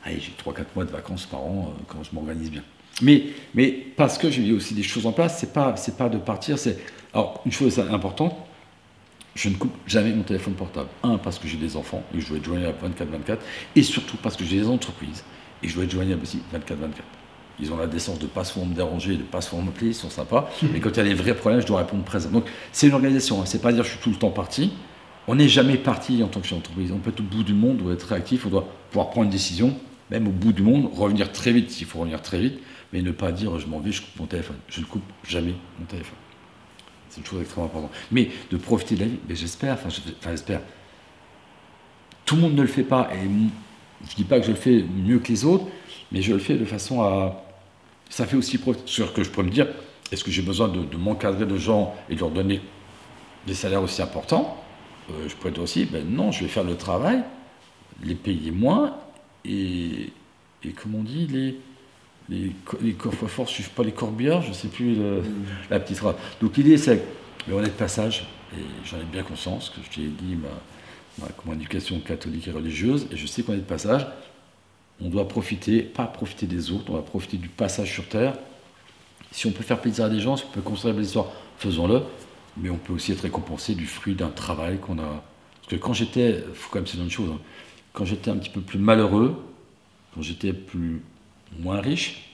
Allez, j'ai 3-4 mois de vacances par an quand je m'organise bien. Mais parce que j'ai mis aussi des choses en place, c'est pas de partir. Alors, une chose importante, je ne coupe jamais mon téléphone portable. Parce que j'ai des enfants et je dois être joignable 24/24. Et surtout parce que j'ai des entreprises et je dois être joignable aussi 24/24. Ils ont la décence de ne pas souvent me déranger, de ne pas souvent m'appeler, ils sont sympas. Mais quand il y a des vrais problèmes, je dois répondre présent. Donc, c'est une organisation. C'est pas dire que je suis tout le temps parti. On n'est jamais parti en tant que chef d'entreprise. On peut être au bout du monde, on doit être réactif, on doit pouvoir prendre une décision, même au bout du monde, revenir très vite s'il faut revenir très vite, mais ne pas dire je m'en vais, je coupe mon téléphone. Je ne coupe jamais mon téléphone. C'est une chose extrêmement importante. Mais de profiter de la vie, mais j'espère. Tout le monde ne le fait pas, et je ne dis pas que je le fais mieux que les autres, mais je le fais de façon à... Ça fait aussi sûr que je peux me dire, est-ce que j'ai besoin de m'encadrer de gens et de leur donner des salaires aussi importants? Je pourrais dire aussi, non, je vais faire le travail, les payer moins, et comme on dit, les coffres forts ne suivent pas les corbières, je ne sais plus la petite phrase. Donc l'idée, c'est qu'on est de passage, et j'en ai bien conscience, que je t'ai dit, mon éducation catholique et religieuse, et je sais qu'on est de passage. On doit profiter, pas profiter des autres, on va profiter du passage sur Terre. Si on peut faire plaisir à des gens, si on peut construire des histoires, faisons-le. Mais on peut aussi être récompensé du fruit d'un travail qu'on a... Parce que quand j'étais... Il faut quand même se dire une chose. Quand j'étais un petit peu plus malheureux, quand j'étais moins riche,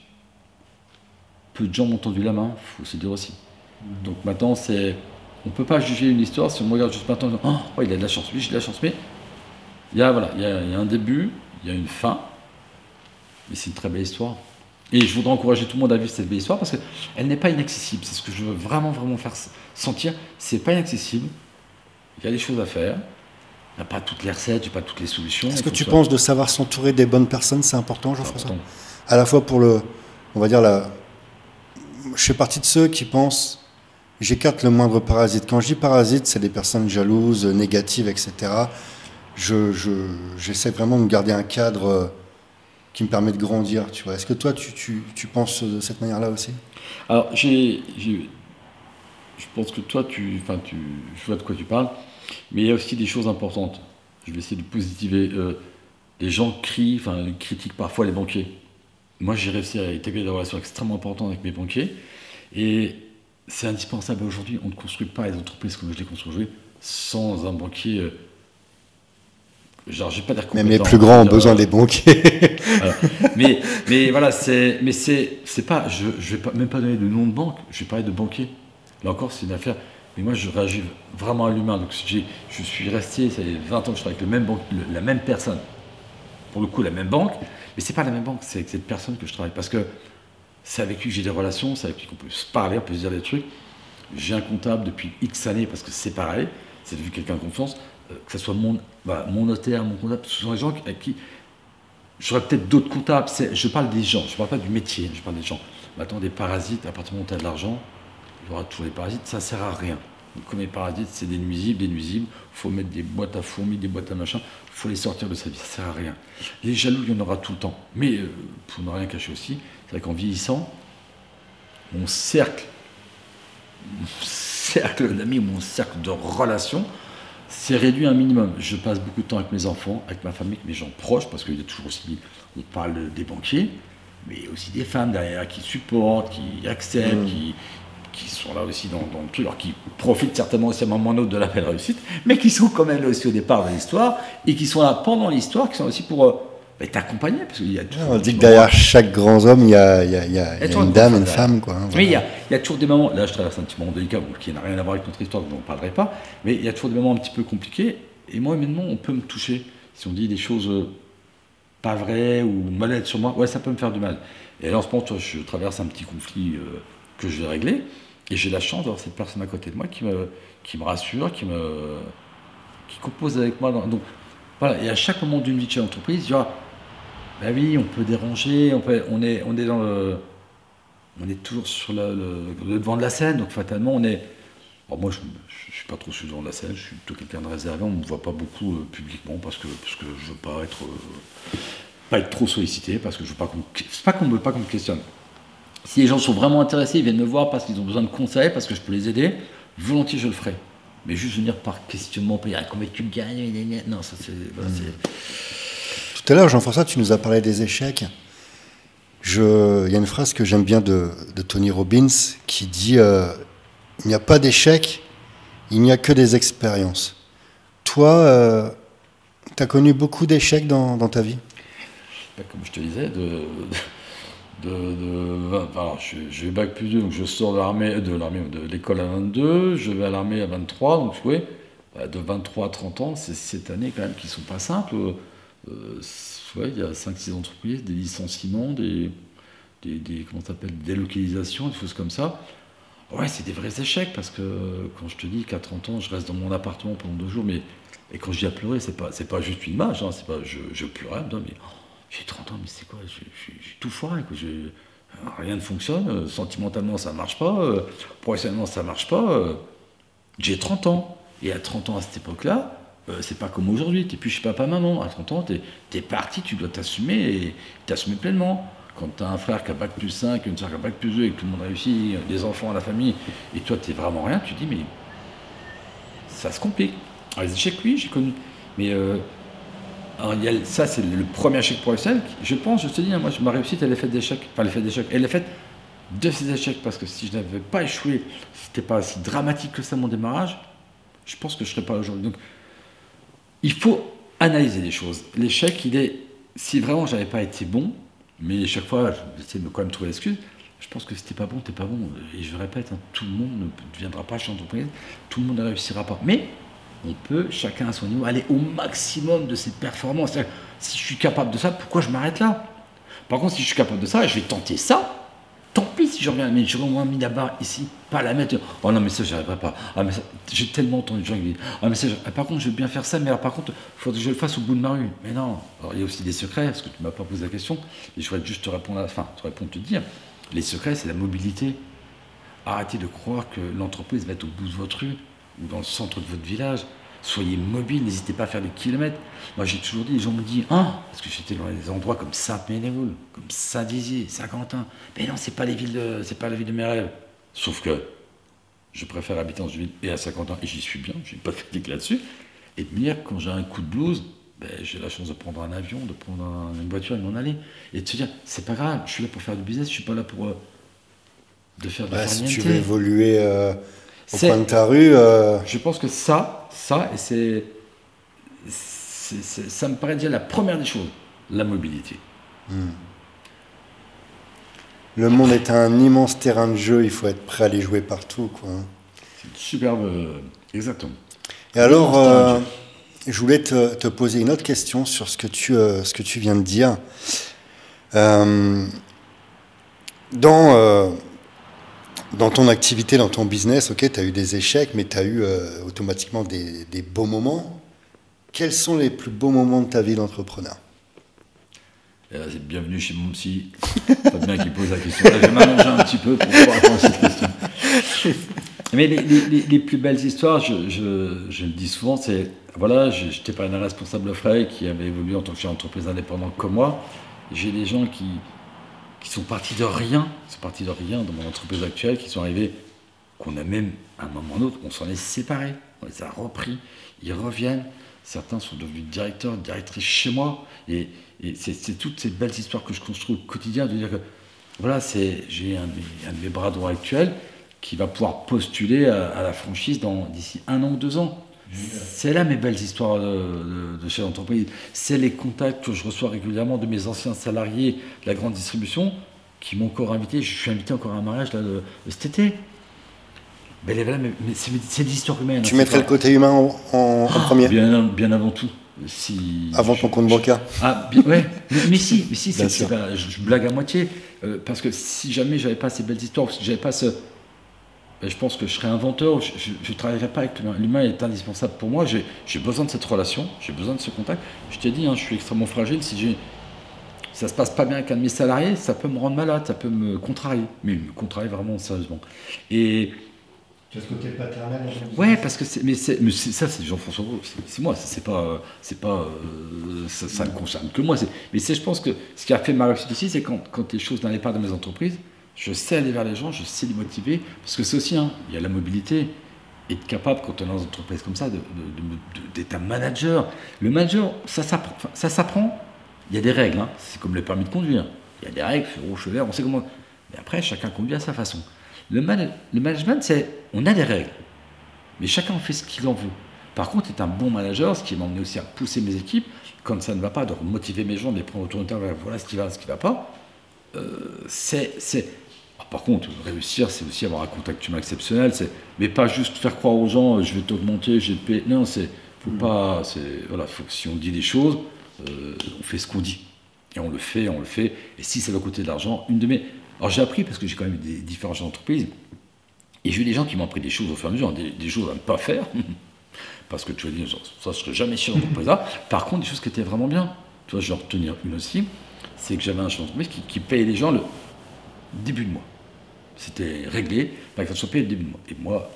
peu de gens m'ont tendu la main, il faut se dire aussi. Donc maintenant, on ne peut pas juger une histoire si on me regarde juste maintenant en disant « Oh, il a de la chance, lui, j'ai de la chance. » Mais il y a un début, il y a une fin, mais c'est une très belle histoire. Et je voudrais encourager tout le monde à vivre cette belle histoire parce qu'elle n'est pas inaccessible. C'est ce que je veux vraiment faire sentir. C'est pas inaccessible. Il y a des choses à faire. Il n'y a pas toutes les recettes, il n'y a pas toutes les solutions. Est-ce que tu penses de savoir s'entourer des bonnes personnes, c'est important, Jean-François? À la fois pour on va dire je fais partie de ceux qui pensent, j'écarte le moindre parasite. Quand je dis parasite, c'est des personnes jalouses, négatives, etc. J'essaie vraiment de garder un cadre qui me permet de grandir, tu vois. Est-ce que toi, tu penses de cette manière-là aussi? Alors, je pense que toi, je vois de quoi tu parles, mais il y a aussi des choses importantes. Je vais essayer de positiver. Les gens critiquent parfois les banquiers. Moi, j'ai réussi à établir des relations extrêmement importantes avec mes banquiers, et c'est indispensable aujourd'hui. On ne construit pas les entreprises comme je les construis aujourd'hui sans un banquier... Genre, je vais pas dire même les plus grands ont besoin des banquiers. mais voilà, c'est pas, je vais même pas donner de nom de banque, je vais parler de banquier. Là encore, c'est une affaire. Mais moi, je réagis vraiment à l'humain. Donc, je suis resté, ça fait 20 ans que je travaille avec la même personne. Pour le coup, la même banque, mais c'est pas la même banque, c'est avec cette personne que je travaille. Parce que c'est avec lui que j'ai des relations, c'est avec lui qu'on peut se parler, on peut se dire des trucs. J'ai un comptable depuis X années parce que c'est pareil, c'est devenu quelqu'un de confiance. Que ce soit mon notaire, mon comptable, ce sont des gens avec qui j'aurais peut-être d'autres comptables. Je parle des gens, je ne parle pas du métier, je parle des gens. Maintenant, des parasites, à partir du moment où tu as de l'argent, il y aura toujours des parasites, ça ne sert à rien. Donc, comme les parasites, c'est des nuisibles, il faut mettre des boîtes à fourmis, des boîtes à machin, il faut les sortir de sa vie, ça ne sert à rien. Les jaloux, il y en aura tout le temps. Mais pour ne rien cacher aussi, c'est qu'en vieillissant, mon cercle d'amis, mon cercle de relations s'est réduit à un minimum. Je passe beaucoup de temps avec mes enfants, avec ma famille, avec mes gens proches, parce qu'il y a toujours aussi, on parle des banquiers, mais aussi des femmes derrière qui supportent, qui acceptent, qui sont là aussi dans le truc, alors qui profitent certainement aussi à un moment ou un autre de la belle réussite, mais qui sont quand même là aussi au départ de l'histoire, et qui sont là pendant l'histoire, qui sont aussi pour t'accompagner. Parce qu'il y a on dit que derrière chaque grand homme, il y a une dame, une femme. Quoi, hein, mais il y a toujours des moments, là je traverse un petit moment délicat, qui n'a rien à voir avec notre histoire, dont on ne parlerai pas, mais il y a toujours des moments un petit peu compliqués, et moi humainement, on peut me toucher. Si on dit des choses pas vraies ou malhonnêtes sur moi, ouais, ça peut me faire du mal. Et là, en ce moment, je traverse un petit conflit que je vais régler, et j'ai la chance d'avoir cette personne à côté de moi qui me rassure, qui compose avec moi. Donc voilà, et à chaque moment d'une vie de chez l'entreprise, il y aura, ben oui, on peut déranger, on est toujours sur le devant de la scène, donc fatalement on est. Alors moi je suis pas trop sur le devant de la scène, je suis plutôt quelqu'un de réservé, on ne me voit pas beaucoup publiquement parce que je veux pas être trop sollicité, parce que je veux pas c'est pas qu'on ne veut pas qu'on me questionne. Si les gens sont vraiment intéressés, ils viennent me voir parce qu'ils ont besoin de conseils, parce que je peux les aider, volontiers je le ferai. Mais juste venir par questionnement, pour dire combien tu gagnes, non, ça c'est. Voilà, Tout à l'heure, Jean-François, tu nous as parlé des échecs. Il y a une phrase que j'aime bien de Tony Robbins qui dit il n'y a pas d'échecs, il n'y a que des expériences. Toi, tu as connu beaucoup d'échecs dans ta vie? Comme je te disais, alors, j'ai bac plus 2, donc je sors de l'école à 22, je vais à l'armée à 23, donc oui, de 23 à 30 ans, c'est cette année quand même qui ne sont pas simples. Il y a 5-6 entreprises, des licenciements, des délocalisations, des choses comme ça. Ouais, c'est des vrais échecs, parce que quand je te dis qu'à 30 ans, je reste dans mon appartement pendant 2 jours, et quand je dis à pleurer, c'est pas juste une image, hein, c'est pas je pleurais, mais j'ai 30 ans, mais c'est quoi, j'ai tout foiré, quoi. Rien ne fonctionne, sentimentalement ça marche pas, professionnellement ça marche pas, j'ai 30 ans, et à 30 ans à cette époque-là, c'est pas comme aujourd'hui, t'es plus chez papa-maman, à 30 ans, t'es parti, tu dois t'assumer, et t'assumer pleinement. Quand t'as un frère qui a bac plus 5, une soeur qui a bac plus 2, et que tout le monde réussit, des enfants à la famille, et toi t'es vraiment rien, tu te dis, mais ça se complique. Alors les échecs, oui, j'ai connu, mais alors, ça c'est le premier échec professionnel, je te dis, moi ma réussite elle est faite d'échecs, elle est faite de ces échecs, parce que si je n'avais pas échoué, si c'était pas si dramatique que ça mon démarrage, je pense que je ne serais pas là aujourd'hui. Donc, il faut analyser les choses. L'échec, si vraiment j'avais pas été bon, mais chaque fois, j'essaie de quand même trouver l'excuse, je pense que si t'es pas bon, t'es pas bon. Et je répète, hein, tout le monde ne deviendra pas chef d'entreprise, tout le monde ne réussira pas. Mais on peut, chacun à son niveau, aller au maximum de ses performances. Si je suis capable de ça, pourquoi je m'arrête là? Par contre, si je suis capable de ça, je vais tenter ça. Tant pis si je reviens, mais j'aurais au moins mis la barre ici, pas la mettre. Oh non, mais ça, j'y arriverai pas. Ah, mais ça, j'ai tellement entendu de gens qui disent ah, mais ça, par contre, je veux bien faire ça, mais alors, par contre, il faudrait que je le fasse au bout de ma rue. Mais non. Alors, il y a aussi des secrets, parce que tu ne m'as pas posé la question, et je voudrais juste te répondre te dire. Les secrets, c'est la mobilité. Arrêtez de croire que l'entreprise va être au bout de votre rue ou dans le centre de votre village. Soyez mobile, n'hésitez pas à faire des kilomètres. Moi, j'ai toujours dit, les gens me disent, parce que j'étais dans des endroits comme Sainte-Ménéhould, comme Saint-Dizier, Saint-Quentin. Mais non, c'est pas la ville de mes rêves. Sauf que je préfère habiter dans une ville et à Saint-Quentin, et j'y suis bien, je n'ai pas de critique là-dessus. Et de me dire, quand j'ai un coup de blues, j'ai la chance de prendre un avion, de prendre une voiture et m'en aller. Et de se dire, c'est pas grave, je suis là pour faire du business, je suis pas là pour de faire de si tu veux évoluer au coin de ta rue. Je pense que ça et ça me paraît déjà la première des choses, la mobilité. Le monde est un immense terrain de jeu, il faut être prêt à aller jouer partout, quoi. C'est une superbe, exactement. Et alors, je voulais te poser une autre question sur ce que tu viens de dire. Dans ton activité, dans ton business, ok, tu as eu des échecs, mais tu as eu automatiquement des beaux moments. Quels sont les plus beaux moments de ta vie d'entrepreneur? C'est bienvenue chez mon psy. Pas bien qu'il pose la question. Là, je vais m'allonger un petit peu pour pouvoir répondre à cette question. Mais les plus belles histoires, je le dis souvent, c'est, voilà, j'étais pas un responsable frais qui avait évolué en tant que chef d'entreprise indépendant comme moi. J'ai des gens qui qui sont partis de rien, dans mon entreprise actuelle, qui sont arrivés, qu'on a même, à un moment ou un autre, on s'en est séparés, on les a repris, ils reviennent, certains sont devenus directeurs, directrices chez moi, et c'est toutes ces belles histoires que je construis au quotidien, de dire que, voilà, j'ai un de mes bras droits actuels qui va pouvoir postuler à la franchise d'ici 1 an ou 2 ans. C'est là mes belles histoires de chef d'entreprise. C'est les contacts que je reçois régulièrement de mes anciens salariés de la grande distribution qui m'ont encore invité. Je suis invité encore à un mariage là, de cet été. Mais c'est des histoires humaines. Tu mettrais le côté humain en premier bien avant tout. Avant ton compte bancaire. Ouais. mais si, je blague à moitié. Parce que si jamais j'avais pas ces belles histoires, si j'avais pas je pense que je serais inventeur, je ne travaillerais pas avec l'humain. L'humain est indispensable pour moi, j'ai besoin de cette relation, j'ai besoin de ce contact. Je t'ai dit, je suis extrêmement fragile, si ça se passe pas bien avec un de mes salariés, ça peut me rendre malade, ça peut me contrarier, mais me contrarier vraiment sérieusement. Et tu as ce côté paternel. Ouais, parce que ça, c'est Jean-François Brault, c'est moi, ça ne concerne que moi. Mais je pense que ce qui a fait ma réussite aussi, c'est quand les choses n'allaient pas dans mes entreprises, je sais aller vers les gens, je sais les motiver, parce que c'est aussi, il y a la mobilité, être capable, quand on est dans une entreprise comme ça, d'être un manager. Le manager, ça s'apprend. Il y a des règles, c'est comme le permis de conduire. Il y a des règles, feu rouge, feu vert, on sait comment. Mais après, chacun conduit à sa façon. Le management, on a des règles, mais chacun fait ce qu'il en veut. Par contre, être un bon manager, ce qui m'a emmené aussi à pousser mes équipes, quand ça ne va pas, de motiver mes gens, de les prendre autour de table, voilà ce qui va, ce qui ne va pas. Par contre, réussir, c'est aussi avoir un contact humain exceptionnel, mais pas juste faire croire aux gens, je vais t'augmenter, je vais te payer. Non, faut que si on dit des choses, on fait ce qu'on dit. Et on le fait. Et si ça doit coûter de l'argent, Alors j'ai appris, parce que j'ai quand même eu des différentes entreprises, et j'ai eu des gens qui m'ont appris des choses au fur et à mesure, des choses à ne pas faire, parce que tu vas dire, ça je ne serais jamais chef d'entreprise là. Par contre, des choses qui étaient vraiment bien. Tu vois, je vais en retenir une aussi, c'est que j'avais un chef d'entreprise qui payait les gens le début de mois. C'était réglé, pas que ça soit payé le début de mois. Et moi,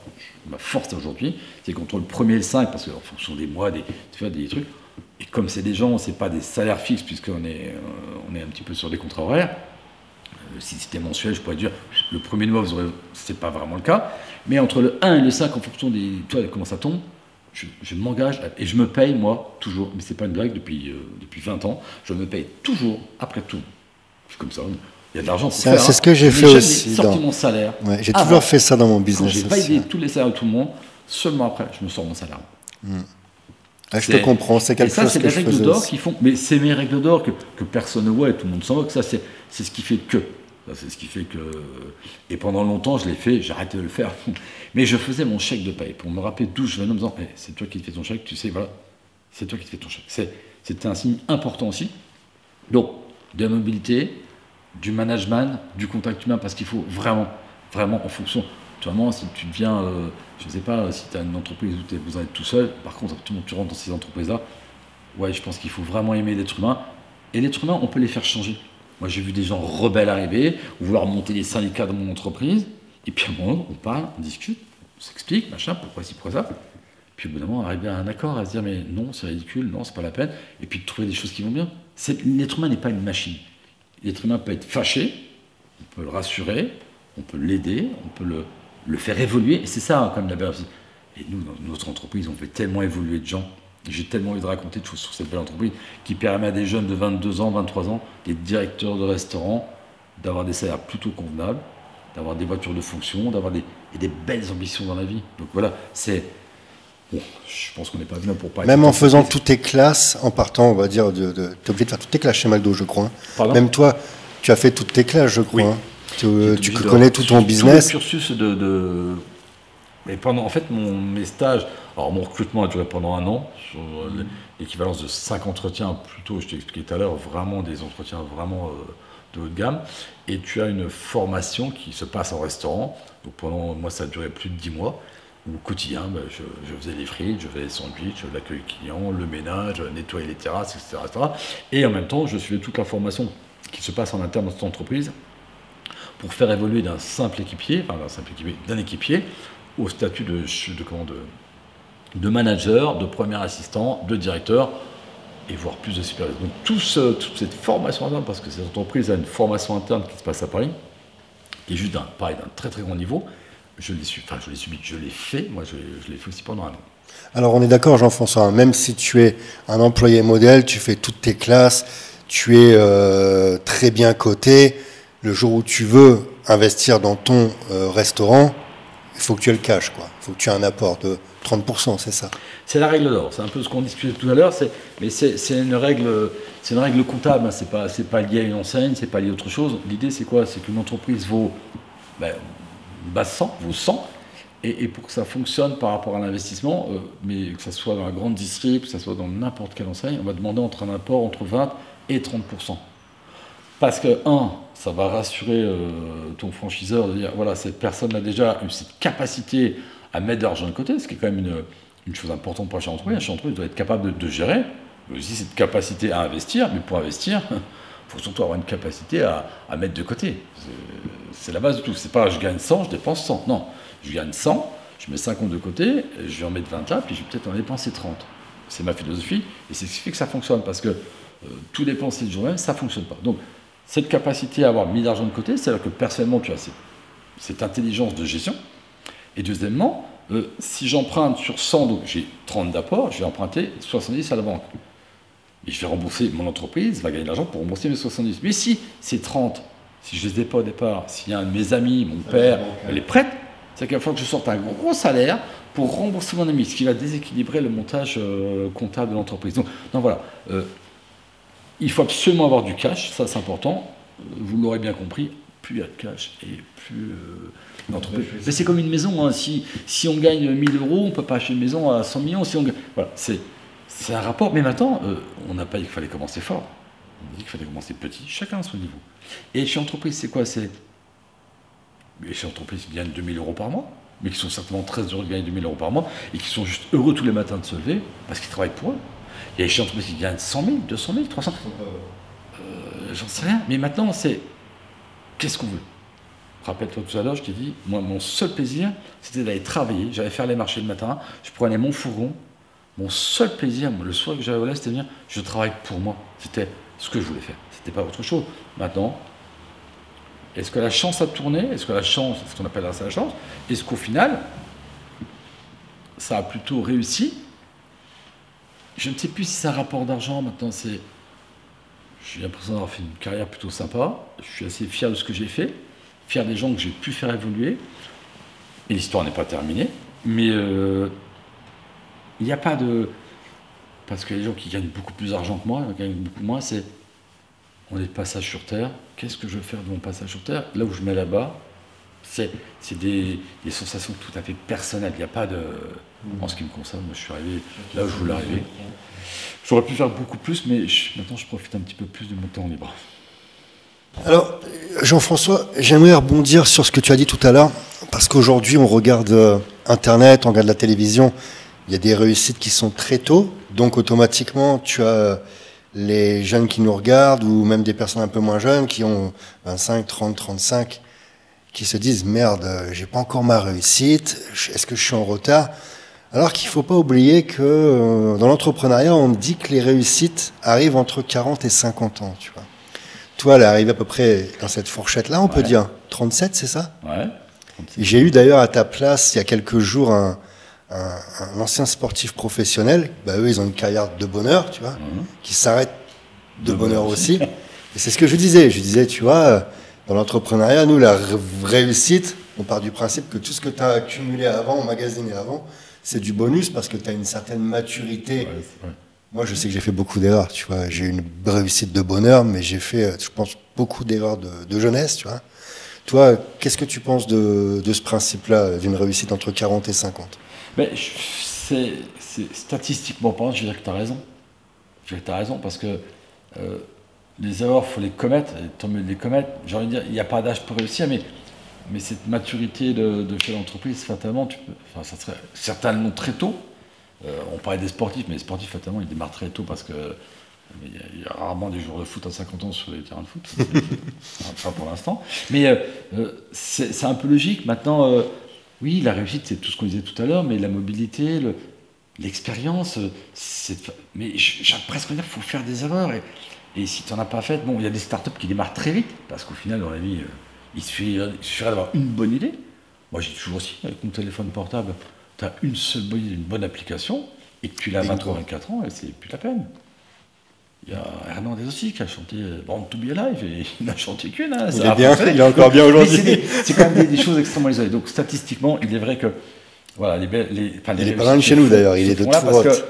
ma force aujourd'hui, c'est qu'entre le 1er et le 5, parce qu'en fonction des mois, tu fais des trucs, et comme c'est des gens, c'est pas des salaires fixes, puisqu'on est un petit peu sur des contrats horaires. Si c'était mensuel, je pourrais dire, le 1er mois, c'est pas vraiment le cas, mais entre le 1 et le 5, en fonction de comment ça tombe, je m'engage, et je me paye, moi, toujours, mais c'est pas une blague, depuis 20 ans, je me paye toujours après tout. C'est comme ça. Il y a de l'argent pour faire. C'est ce que j'ai fait aussi. J'ai sorti mon salaire. Ouais, j'ai toujours fait ça dans mon business. J'ai validé tous les salaires de tout le monde. Seulement après, je me sors mon salaire. Je te comprends. C'est quelque chose que je faisais. C'est des règles d'or qui font. Mais c'est mes règles d'or que personne ne voit et tout le monde s'en moque. Ça, c'est ce qui fait que. C'est ce qui fait que. Et pendant longtemps, je l'ai fait. J'ai arrêté de le faire. Mais je faisais mon chèque de paye pour me rappeler d'où je venais en me disant, c'est toi qui te fais ton chèque. Tu sais, voilà. C'est toi qui te fais ton chèque. C'était un signe important aussi. Donc, de la mobilité, du management, du contact humain, parce qu'il faut vraiment en fonction. Actuellement, si tu deviens, je ne sais pas, si tu as une entreprise où tu as besoin d'être tout seul, par contre, tu rentres dans ces entreprises-là, ouais, je pense qu'il faut vraiment aimer l'être humain. Et l'être humain, on peut les faire changer. Moi, j'ai vu des gens rebelles arriver, vouloir monter des syndicats dans mon entreprise, et puis à un moment, on parle, on discute, on s'explique, machin, pourquoi ci, pourquoi ça. Puis au bout d'un moment, arriver à un accord, à se dire, mais non, c'est ridicule, non, c'est pas la peine, et puis de trouver des choses qui vont bien. L'être humain n'est pas une machine. L'être humain peut être fâché, on peut le rassurer, on peut l'aider, on peut le faire évoluer. Et c'est ça, quand même, la belle. Et nous, dans notre entreprise, on fait tellement évoluer de gens. J'ai tellement envie de raconter de choses sur cette belle entreprise qui permet à des jeunes de 22 ans, 23 ans, des directeurs de restaurants, d'avoir des salaires plutôt convenables, d'avoir des voitures de fonction, d'avoir des belles ambitions dans la vie. Donc voilà, c'est... Bon, je pense qu'on n'est pas venu pour parler. Même en faisant toutes tes classes, en partant, on va dire, tu es obligé de faire toutes tes classes chez McDo, je crois. Pardon ? Même toi, tu as fait toutes tes classes, je crois. Oui. Tu connais tout ton business. Tout le cursus Mais pendant, en fait, mes stages, alors mon recrutement a duré pendant 1 an, sur l'équivalence de 5 entretiens, plutôt, je t'ai expliqué tout à l'heure, vraiment des entretiens vraiment de haut de gamme. Et tu as une formation qui se passe en restaurant. Donc pendant, moi, ça a duré plus de 10 mois. Au quotidien, je faisais les frites, je faisais les sandwichs, l'accueil client, le ménage, nettoyer les terrasses, etc. Et en même temps, je suivais toute la formation qui se passe en interne dans cette entreprise pour faire évoluer d'un simple équipier, d'un équipier, au statut de manager, de premier assistant, de directeur, et voir plus de supervision. Donc toute cette formation interne, parce que cette entreprise a une formation interne qui se passe à Paris, qui est juste d'un très très grand niveau, je l'ai subi, je l'ai fait, moi je l'ai fait aussi pendant un an. Alors on est d'accord Jean-François, même si tu es un employé modèle, tu fais toutes tes classes, tu es très bien coté, le jour où tu veux investir dans ton restaurant, il faut que tu aies le cash, quoi. Il faut que tu aies un apport de 30%, c'est ça? C'est la règle d'or, c'est un peu ce qu'on discutait tout à l'heure, mais c'est une règle comptable, hein. C'est pas lié à une enseigne, c'est pas lié à autre chose. L'idée c'est quoi? C'est qu'une entreprise vaut 100, vaut 100, et pour que ça fonctionne par rapport à l'investissement, mais que ça soit dans la grande distrib, que ça soit dans n'importe quelle enseigne, on va demander un apport entre 20 et 30%. Parce que, ça va rassurer ton franchiseur de dire, voilà, cette personne a déjà eu cette capacité à mettre de l'argent de côté, ce qui est quand même une chose importante pour un chef d'entreprise. Un chef d'entreprise doit être capable de gérer, mais aussi cette capacité à investir, mais pour investir, il faut surtout avoir une capacité à mettre de côté. C'est la base de tout. C'est pas je gagne 100, je dépense 100. Non, je gagne 100, je mets 50 de côté, je vais en mettre 20 là, puis je vais peut-être en dépenser 30. C'est ma philosophie, et c'est ce qui fait que ça fonctionne, parce que tout dépenser le jour même, ça ne fonctionne pas. Donc, cette capacité à avoir mis d'argent de côté, c'est-à-dire que personnellement, tu as cette intelligence de gestion. Et deuxièmement, si j'emprunte sur 100, donc j'ai 30 d'apport, je vais emprunter 70 à la banque. Et je vais rembourser, mon entreprise va gagner de l'argent pour rembourser mes 70. Mais si c'est 30, si je ne les ai pas au départ, s'il y a un de mes amis, mon père, les prête, c'est qu'il va falloir que je sorte un gros salaire pour rembourser mon ami, ce qui va déséquilibrer le montage comptable de l'entreprise. Donc voilà. Il faut absolument avoir du cash, ça c'est important. Vous l'aurez bien compris, plus il y a de cash et plus l'entreprise. Mais c'est comme une maison, hein. Si on gagne 1000 €, on ne peut pas acheter une maison à 100 millions. Voilà, c'est un rapport. Mais maintenant, on n'a pas dit qu'il fallait commencer fort. On a dit qu'il fallait commencer petit, chacun à son niveau. Et chez entreprise, c'est quoi? C'est chez entreprise qui gagnent 2000 € par mois, mais qui sont certainement très heureux de gagner 2000 € par mois et qui sont juste heureux tous les matins de se lever parce qu'ils travaillent pour eux. Il y a des entreprises qui gagnent 100 000, 200 000, 300 000. J'en sais rien. Mais maintenant, c'est qu'est-ce qu'on veut? Rappelle-toi tout à l'heure, je t'ai dit, moi, mon seul plaisir, c'était d'aller travailler. J'allais faire les marchés le matin, je prenais mon fourgon. Mon seul plaisir, le soir que j'allais au lait, c'était de dire, je travaille pour moi. C'était ce que je voulais faire. C'était pas autre chose. Maintenant, est-ce que la chance a tourné? Est-ce que la chance, c'est ce qu'on appelle ça la chance? Est-ce qu'au final, ça a plutôt réussi? Je ne sais plus si c'est un rapport d'argent. Maintenant, j'ai l'impression d'avoir fait une carrière plutôt sympa. Je suis assez fier de ce que j'ai fait, fier des gens que j'ai pu faire évoluer. Et l'histoire n'est pas terminée. Mais il n'y a pas de... Parce que les gens qui gagnent beaucoup plus d'argent que moi, qui gagnent beaucoup moins, on est de passage sur Terre. Qu'est-ce que je veux faire de mon passage sur Terre? Là où je mets là-bas, c'est des sensations tout à fait personnelles. Il n'y a pas de... En ce qui me concerne, moi je suis arrivé là où je voulais arriver. J'aurais pu faire beaucoup plus, mais maintenant je profite un petit peu plus de mon temps libre. Alors, Jean-François, j'aimerais rebondir sur ce que tu as dit tout à l'heure, parce qu'aujourd'hui on regarde Internet, on regarde la télévision, il y a des réussites qui sont très tôt, donc automatiquement tu as les jeunes qui nous regardent, ou même des personnes un peu moins jeunes, qui ont 25, 30, 35, qui se disent « Merde, j'ai pas encore ma réussite, est-ce que je suis en retard ?» Alors qu'il ne faut pas oublier que dans l'entrepreneuriat, on dit que les réussites arrivent entre 40 et 50 ans. Tu vois. Toi, elle arrive à peu près dans cette fourchette-là, on peut dire 37, c'est ça? Ouais. J'ai eu d'ailleurs à ta place, il y a quelques jours, un ancien sportif professionnel. Bah, eux, ils ont une carrière de bonheur, tu vois, qui s'arrête de bonheur aussi. Et c'est ce que je disais. Je disais, tu vois, dans l'entrepreneuriat, nous, la réussite, on part du principe que tout ce que tu as accumulé avant, emmagasiné avant, c'est du bonus parce que tu as une certaine maturité. Ouais. Moi, je sais que j'ai fait beaucoup d'erreurs, tu vois. J'ai eu une réussite de bonheur, mais j'ai fait, je pense, beaucoup d'erreurs de jeunesse, tu vois. Toi, qu'est-ce que tu penses de ce principe-là, d'une réussite entre 40 et 50? Mais c'est statistiquement parlant, je dirais que tu as raison. Je dirais que tu as raison parce que les erreurs, il faut les commettre, et tant mieux de les commettre. J'ai envie de dire, il n'y a pas d'âge pour réussir, mais cette maturité de chef d'entreprise, fatalement, ça serait certainement très tôt. On parlait des sportifs, mais les sportifs, fatalement, ils démarrent très tôt parce que il y a rarement des joueurs de foot à 50 ans sur les terrains de foot. Enfin, pour l'instant. Mais c'est un peu logique. Maintenant, oui, la réussite, c'est tout ce qu'on disait tout à l'heure, mais la mobilité, l'expérience, mais j'ai presque dire qu'il faut faire des erreurs. Et si tu n'en as pas fait, bon, il y a des startups qui démarrent très vite, parce qu'au final, dans la vie, il suffirait d'avoir une bonne idée. Moi, j'ai toujours aussi, avec mon téléphone portable, tu as une seule bonne idée, une bonne application, et que tu l'as à 23-24 ans, et c'est plus la peine. Il y a Hernandez aussi qui a chanté Born to be Alive, et il n'a chanté qu'une. Hein, il est encore bien aujourd'hui. C'est quand même des choses extrêmement isolées. Donc statistiquement, il est vrai que voilà, il est pas loin de chez nous d'ailleurs, il est de Tourotte.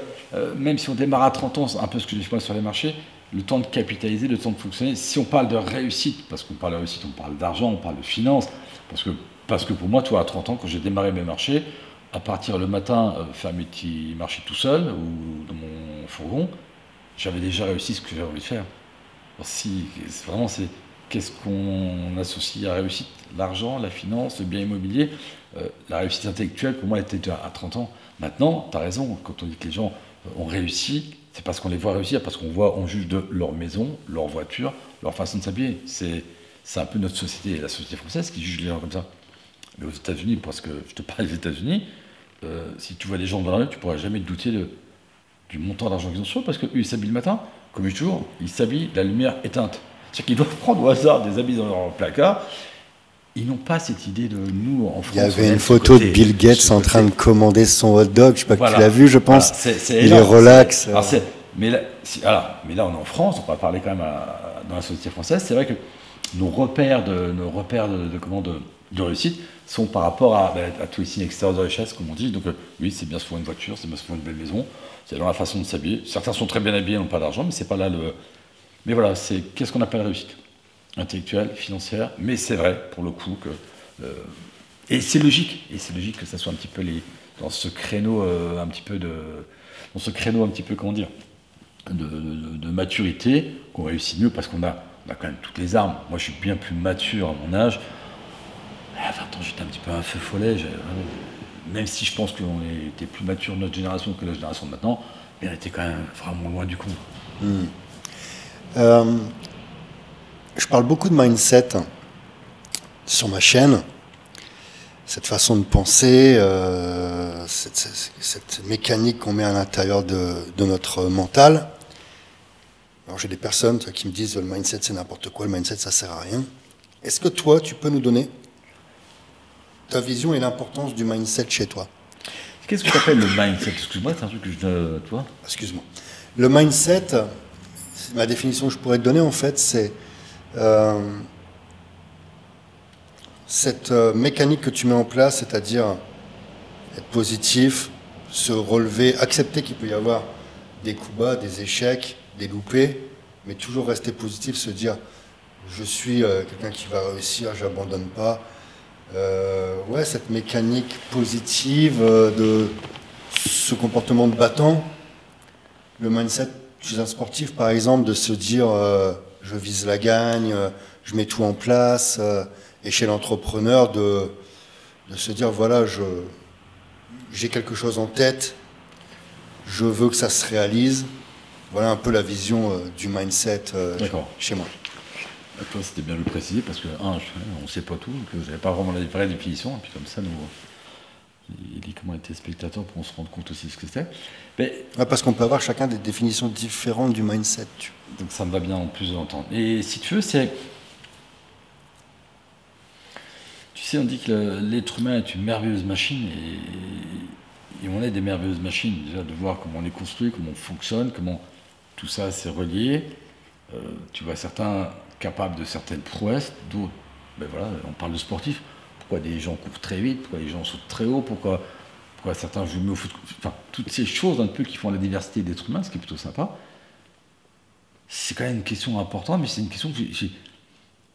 Même si on démarre à 30 ans, c'est un peu ce que je dis pas sur les marchés, le temps de capitaliser, le temps de fonctionner. Si on parle de réussite, parce qu'on parle de réussite, on parle d'argent, on parle de finances, parce que pour moi, toi, à 30 ans, quand j'ai démarré mes marchés, à partir le matin, faire mes petits marchés tout seul ou dans mon fourgon, j'avais déjà réussi ce que j'avais envie de faire. Alors c'est qu'est-ce qu'on associe à réussite? L'argent, la finance, le bien immobilier. La réussite intellectuelle, pour moi, elle était à 30 ans. Maintenant, tu as raison, quand on dit que les gens ont réussi, c'est parce qu'on les voit réussir, parce on juge de leur maison, leur voiture, leur façon de s'habiller. C'est un peu notre société, la société française, qui juge les gens comme ça. Mais aux États-Unis, parce que je te parle des États-Unis, si tu vois des gens dans la rue, tu ne pourras jamais te douter du montant d'argent qu'ils ont sur eux, parce qu'eux, ils s'habillent le matin, comme je dis toujours, ils s'habillent la lumière éteinte. C'est-à-dire qu'ils doivent prendre au hasard des habits dans leur placard. Ils n'ont pas cette idée de nous en France. Il y avait une photo de Bill Gates en train de commander son hot dog. Je ne sais pas que tu l'as vu, je pense. Voilà, il est relax. Mais là, on est en France. On va parler quand même dans la société française. C'est vrai que nos repères de réussite sont par rapport à tous les signes extérieurs de richesse, comme on dit. Donc oui, c'est bien souvent une voiture, c'est bien souvent une belle maison. C'est dans la façon de s'habiller. Certains sont très bien habillés, n'ont pas d'argent, mais c'est pas là le. Mais voilà, c'est qu'est-ce qu'on appelle réussite intellectuelle, financière, mais c'est vrai, pour le coup, que... et c'est logique que ça soit un petit peu dans ce créneau un petit peu comment dire, de maturité, qu'on réussit mieux, parce qu'on a quand même toutes les armes. Moi, je suis bien plus mature à mon âge. À 20 ans, j'étais un petit peu un feu follet, même si je pense qu'on était plus mature de notre génération que la génération de maintenant, mais on était quand même vraiment loin du compte. Je parle beaucoup de mindset sur ma chaîne, cette façon de penser, cette mécanique qu'on met à l'intérieur de notre mental. Alors j'ai des personnes qui me disent le mindset c'est n'importe quoi, le mindset ça sert à rien. Est-ce que toi tu peux nous donner ta vision et l'importance du mindset chez toi? Qu'est-ce que tu appelles le mindset? Excuse-moi, c'est un truc que je... Toi. Excuse-moi. Le mindset, ma définition que je pourrais te donner en fait, c'est cette mécanique que tu mets en place, c'est-à-dire être positif, se relever, accepter qu'il peut y avoir des coups bas, des échecs, des loupés, mais toujours rester positif, se dire je suis quelqu'un qui va réussir, j'abandonne pas. Ouais, cette mécanique positive de ce comportement de battant, le mindset chez un sportif par exemple, de se dire je vise la gagne, je mets tout en place, et chez l'entrepreneur de se dire voilà, j'ai quelque chose en tête, je veux que ça se réalise. Voilà un peu la vision du mindset chez moi. Toi, c'était bien de le préciser parce que, on ne sait pas tout, que vous n'avez pas vraiment la vraie définition, et puis comme ça, les téléspectateurs pourront se rendre compte aussi de ce que c'est. Mais, parce qu'on peut avoir chacun des définitions différentes du mindset. Donc ça me va bien en plus de l'entendre. Et si tu veux, c'est... Tu sais, on dit que l'être humain est une merveilleuse machine, et on est des merveilleuses machines, déjà, de voir comment on est construit, comment on fonctionne, comment tout ça s'est relié. Tu vois certains capables de certaines prouesses, d'autres, on parle de sportifs. Pourquoi des gens courent très vite, pourquoi des gens sautent très haut, pourquoi certains jouent mieux au foot, enfin, toutes ces choses un peu qui font la diversité d'êtres humains, ce qui est plutôt sympa. C'est quand même une question importante, mais c'est une question que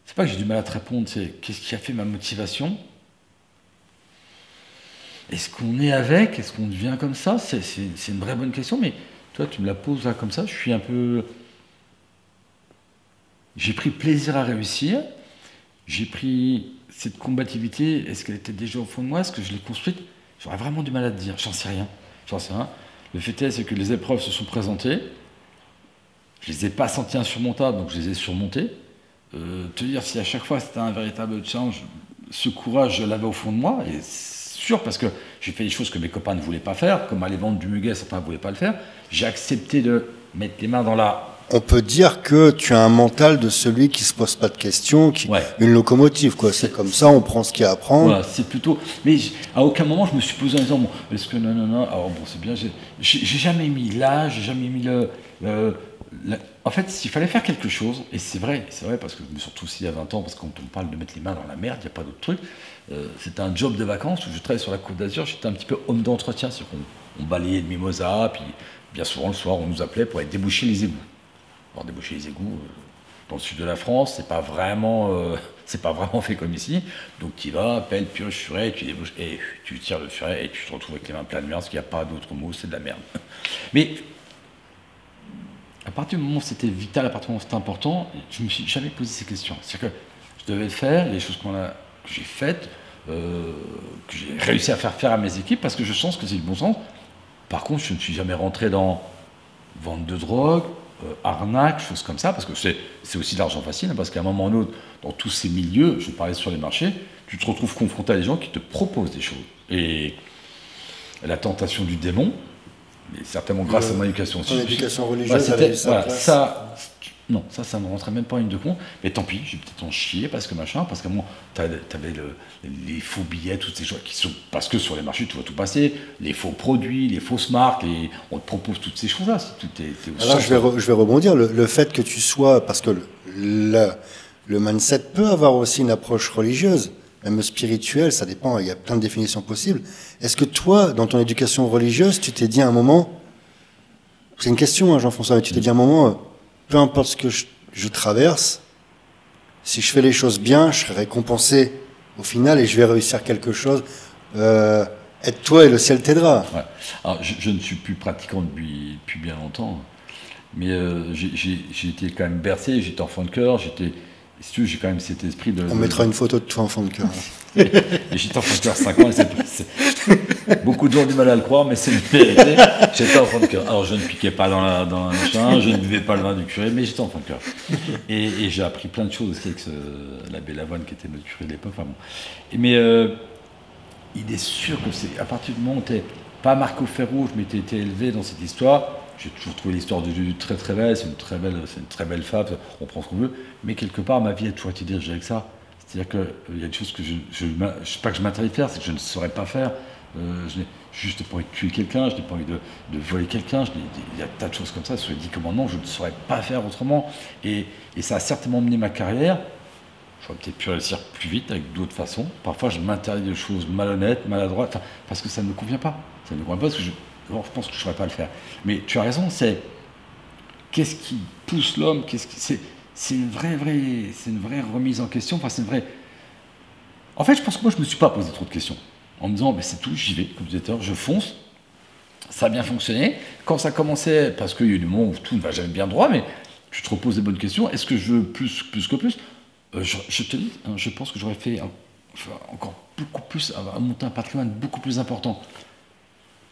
c'est pas que j'ai du mal à te répondre, c'est qu'est-ce qui a fait ma motivation? Est-ce qu'on est avec? Est-ce qu'on devient comme ça? C'est une vraie bonne question, mais toi, tu me la poses là comme ça, je suis un peu... J'ai pris plaisir à réussir, j'ai pris cette combativité, est-ce qu'elle était déjà au fond de moi? Est-ce que je l'ai construite? J'aurais vraiment du mal à te dire, j'en sais rien. Le fait est, c'est que les épreuves se sont présentées, je les ai pas senties insurmontables, donc je les ai surmontées. Te dire si à chaque fois c'était un véritable challenge, ce courage, je l'avais au fond de moi, et je sûr, parce que j'ai fait des choses que mes copains ne voulaient pas faire, comme aller vendre du muguet, certains ne voulaient pas le faire. J'ai accepté de mettre les mains dans la... On peut dire que tu as un mental de celui qui se pose pas de questions, une locomotive, quoi. C'est comme ça, on prend ce qu'il y a à prendre. Voilà, c'est plutôt... Mais à aucun moment, je me suis posé en disant, bon, est-ce que non, alors bon, c'est bien, j'ai jamais mis l'âge, j'ai jamais mis En fait, s'il fallait faire quelque chose, et c'est vrai, parce que surtout s'il y a 20 ans, parce que quand on parle de mettre les mains dans la merde, il n'y a pas d'autre truc, c'était un job de vacances où je travaillais sur la Côte d'Azur, j'étais un petit peu homme d'entretien, c'est qu'on balayait de mimosa, puis bien souvent le soir, on nous appelait pour aller déboucher les égouts. Alors déboucher les égouts, dans le sud de la France, c'est pas vraiment fait comme ici, donc tu y vas, pelle, pioche, furet, tu débouches, et tu tires le furet, et tu te retrouves avec les mains pleines de merde, parce qu'il n'y a pas d'autre mot, c'est de la merde. Mais... à partir du moment où c'était vital, à partir du moment où c'était important, je ne me suis jamais posé ces questions. C'est-à-dire que je devais faire les choses que j'ai faites, que j'ai réussi à faire à mes équipes, parce que je sens que c'est le bon sens. Par contre, je ne suis jamais rentré dans vente de drogue, arnaque, choses comme ça, parce que c'est aussi de l'argent facile, hein, parce qu'à un moment ou un autre, dans tous ces milieux, je parlais sur les marchés, tu te retrouves confronté à des gens qui te proposent des choses. Et la tentation du démon, mais certainement grâce à mon éducation aussi. L'éducation religieuse, ça ne rentrait même pas en ligne de compte. Mais tant pis, j'ai peut-être en chier parce que moi, t'avais les faux billets, toutes ces choses qui sont, parce que sur les marchés, tu vois tout passer, les faux produits, les fausses marques, on te propose toutes ces choses-là. Alors je vais rebondir, le fait que tu sois, parce que le mindset peut avoir aussi une approche religieuse, même spirituelle, ça dépend, il y a plein de définitions possibles. Est-ce que toi, dans ton éducation religieuse, tu t'es dit à un moment, c'est une question, hein, Jean-François, mais tu t'es dit à un moment, peu importe ce que je traverse, si je fais les choses bien, je serai récompensé au final et je vais réussir quelque chose. Aide-toi et le ciel t'aidera. Ouais. Alors, je ne suis plus pratiquant depuis bien longtemps, mais j'ai été quand même bercé, j'étais enfant de cœur, si tu veux, j'ai quand même cet esprit de... On mettra une photo de toi enfant de cœur. Et j'étais enfant de cœur 5 ans, et beaucoup de gens ont du mal à le croire, mais c'est une vérité. J'étais enfant de cœur. Alors je ne piquais pas dans la machin, je ne buvais pas le vin du curé, mais j'étais enfant de cœur. Et j'ai appris plein de choses aussi avec l'abbé Lavoine, qui était notre curé de l'époque. Enfin bon. Mais il est sûr que c'est à partir du moment où tu n'es pas marqué au fer rouge, mais tu été élevé dans cette histoire. J'ai toujours trouvé l'histoire de Dieu très très belle, c'est une très belle fable, on prend ce qu'on veut, mais quelque part ma vie a toujours été dirigée avec ça. C'est-à-dire qu'il y a des choses que je sais pas que je m'interdis de faire, c'est que je ne saurais pas faire. Je n'ai juste pas envie de tuer quelqu'un, je n'ai pas envie de voler quelqu'un, il y a tas de choses comme ça, sur les 10 commandements, je ne saurais pas faire autrement. Et ça a certainement mené ma carrière. J'aurais peut-être pu réussir plus vite avec d'autres façons. Parfois je m'interdis de choses malhonnêtes, maladroites, parce que ça ne me convient pas. Ça ne me convient pas parce que je pense que je ne saurais pas le faire. Mais tu as raison, qu'est-ce qui pousse l'homme, c'est une vraie remise en question. Enfin, c'est une vraie... En fait, je pense que moi, je ne me suis pas posé trop de questions. En me disant, c'est tout, j'y vais, comme je disais tout à l'heure, je fonce. Ça a bien fonctionné. Quand ça commençait, parce qu'il y a eu des moments où tout ne va jamais bien droit, mais tu te reposes des bonnes questions. Est-ce que je veux plus que plus je te dis, hein, je pense que j'aurais fait encore beaucoup plus, à monter un patrimoine beaucoup plus important.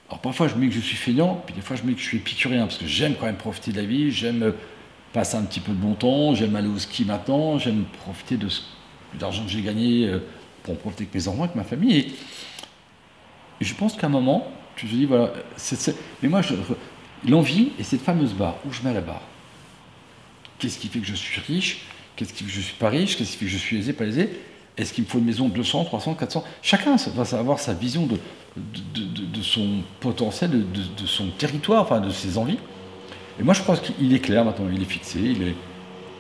Alors parfois je me dis que je suis feignant, puis des fois je me dis que je suis épicurien, parce que j'aime quand même profiter de la vie, j'aime passer un petit peu de bon temps, j'aime aller au ski maintenant, j'aime profiter de l'argent que j'ai gagné pour en profiter avec mes enfants, avec ma famille. Et je pense qu'à un moment, tu te dis, voilà, mais moi, l'envie et cette fameuse barre, où je mets la barre. Qu'est-ce qui fait que je suis riche? Qu'est-ce qui fait que je ne suis pas riche? Qu'est-ce qui fait que je suis aisé, pas aisé? Est-ce qu'il me faut une maison de 200, 300, 400? Chacun va avoir sa vision de son potentiel, de son territoire, enfin de ses envies. Et moi je pense qu'il est clair maintenant, il est fixé,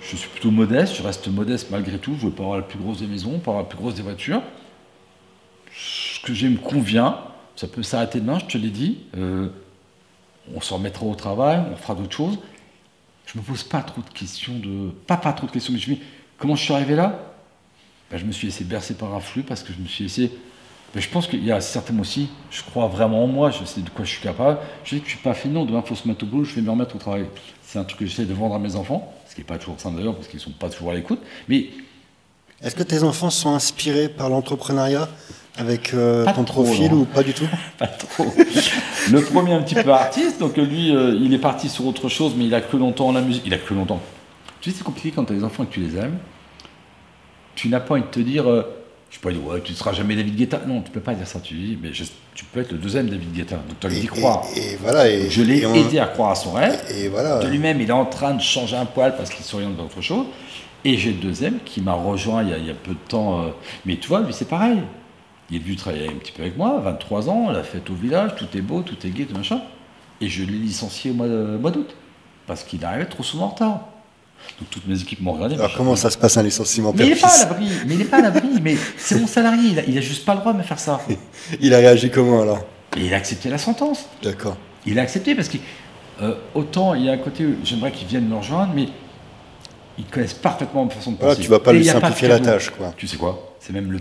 je suis plutôt modeste, je reste modeste malgré tout, je ne veux pas avoir la plus grosse des maisons, pas avoir la plus grosse des voitures. Ce que j'ai me convient, ça peut s'arrêter demain, je te l'ai dit, on s'en remettra au travail, on fera d'autres choses. Je ne me pose pas trop de questions, pas trop de questions, mais je me dis, comment je suis arrivé là? Je me suis laissé bercer par un flux parce que je me suis laissé... je pense qu'il y a certainement aussi, je crois vraiment en moi, je sais de quoi je suis capable. Je dis que je ne suis pas feignant, demain il faut se mettre au boulot, je vais me remettre au travail. C'est un truc que j'essaie de vendre à mes enfants, ce qui n'est pas toujours simple d'ailleurs parce qu'ils ne sont pas toujours à l'écoute. Mais... Est-ce que tes enfants sont inspirés par l'entrepreneuriat avec ton profil ou pas du tout? Pas trop. Le premier un petit peu artiste, donc lui il est parti sur autre chose, mais il a cru longtemps en la musique. Il a cru longtemps. Tu sais, c'est compliqué quand tu as des enfants et que tu les aimes. Tu n'as pas envie de te dire Je peux pas dire, ouais, tu ne seras jamais David Guetta. Non, tu ne peux pas dire ça. Tu dis, mais tu peux être le deuxième David Guetta. Donc tu as dit croire. Et voilà. Je l'ai aidé à croire à son rêve. Et voilà. De lui-même, il est en train de changer un poil parce qu'il s'oriente vers autre chose. Et j'ai le deuxième qui m'a rejoint il y a peu de temps. Mais tu vois, lui, c'est pareil. Il est venu travailler un petit peu avec moi, 23 ans, la fête au village, tout est beau, tout est gai, tout machin. Et je l'ai licencié au mois d'août. Parce qu'il arrivait trop souvent en retard. Donc toutes mes équipes m'ont regardé. Alors comment ça se passe un licenciement Mais il n'est père-fils? pas à l'abri. Mais c'est mon salarié. Il a juste pas le droit de me faire ça. Il a réagi comment alors? Et il a accepté la sentence. D'accord. Il a accepté parce que autant il y a un côté où j'aimerais qu'ils viennent me rejoindre, mais ils connaissent parfaitement ma façon de penser. Tu vas pas Et lui y a simplifier de la cadeau. tâche, quoi. Tu sais quoi? C'est même la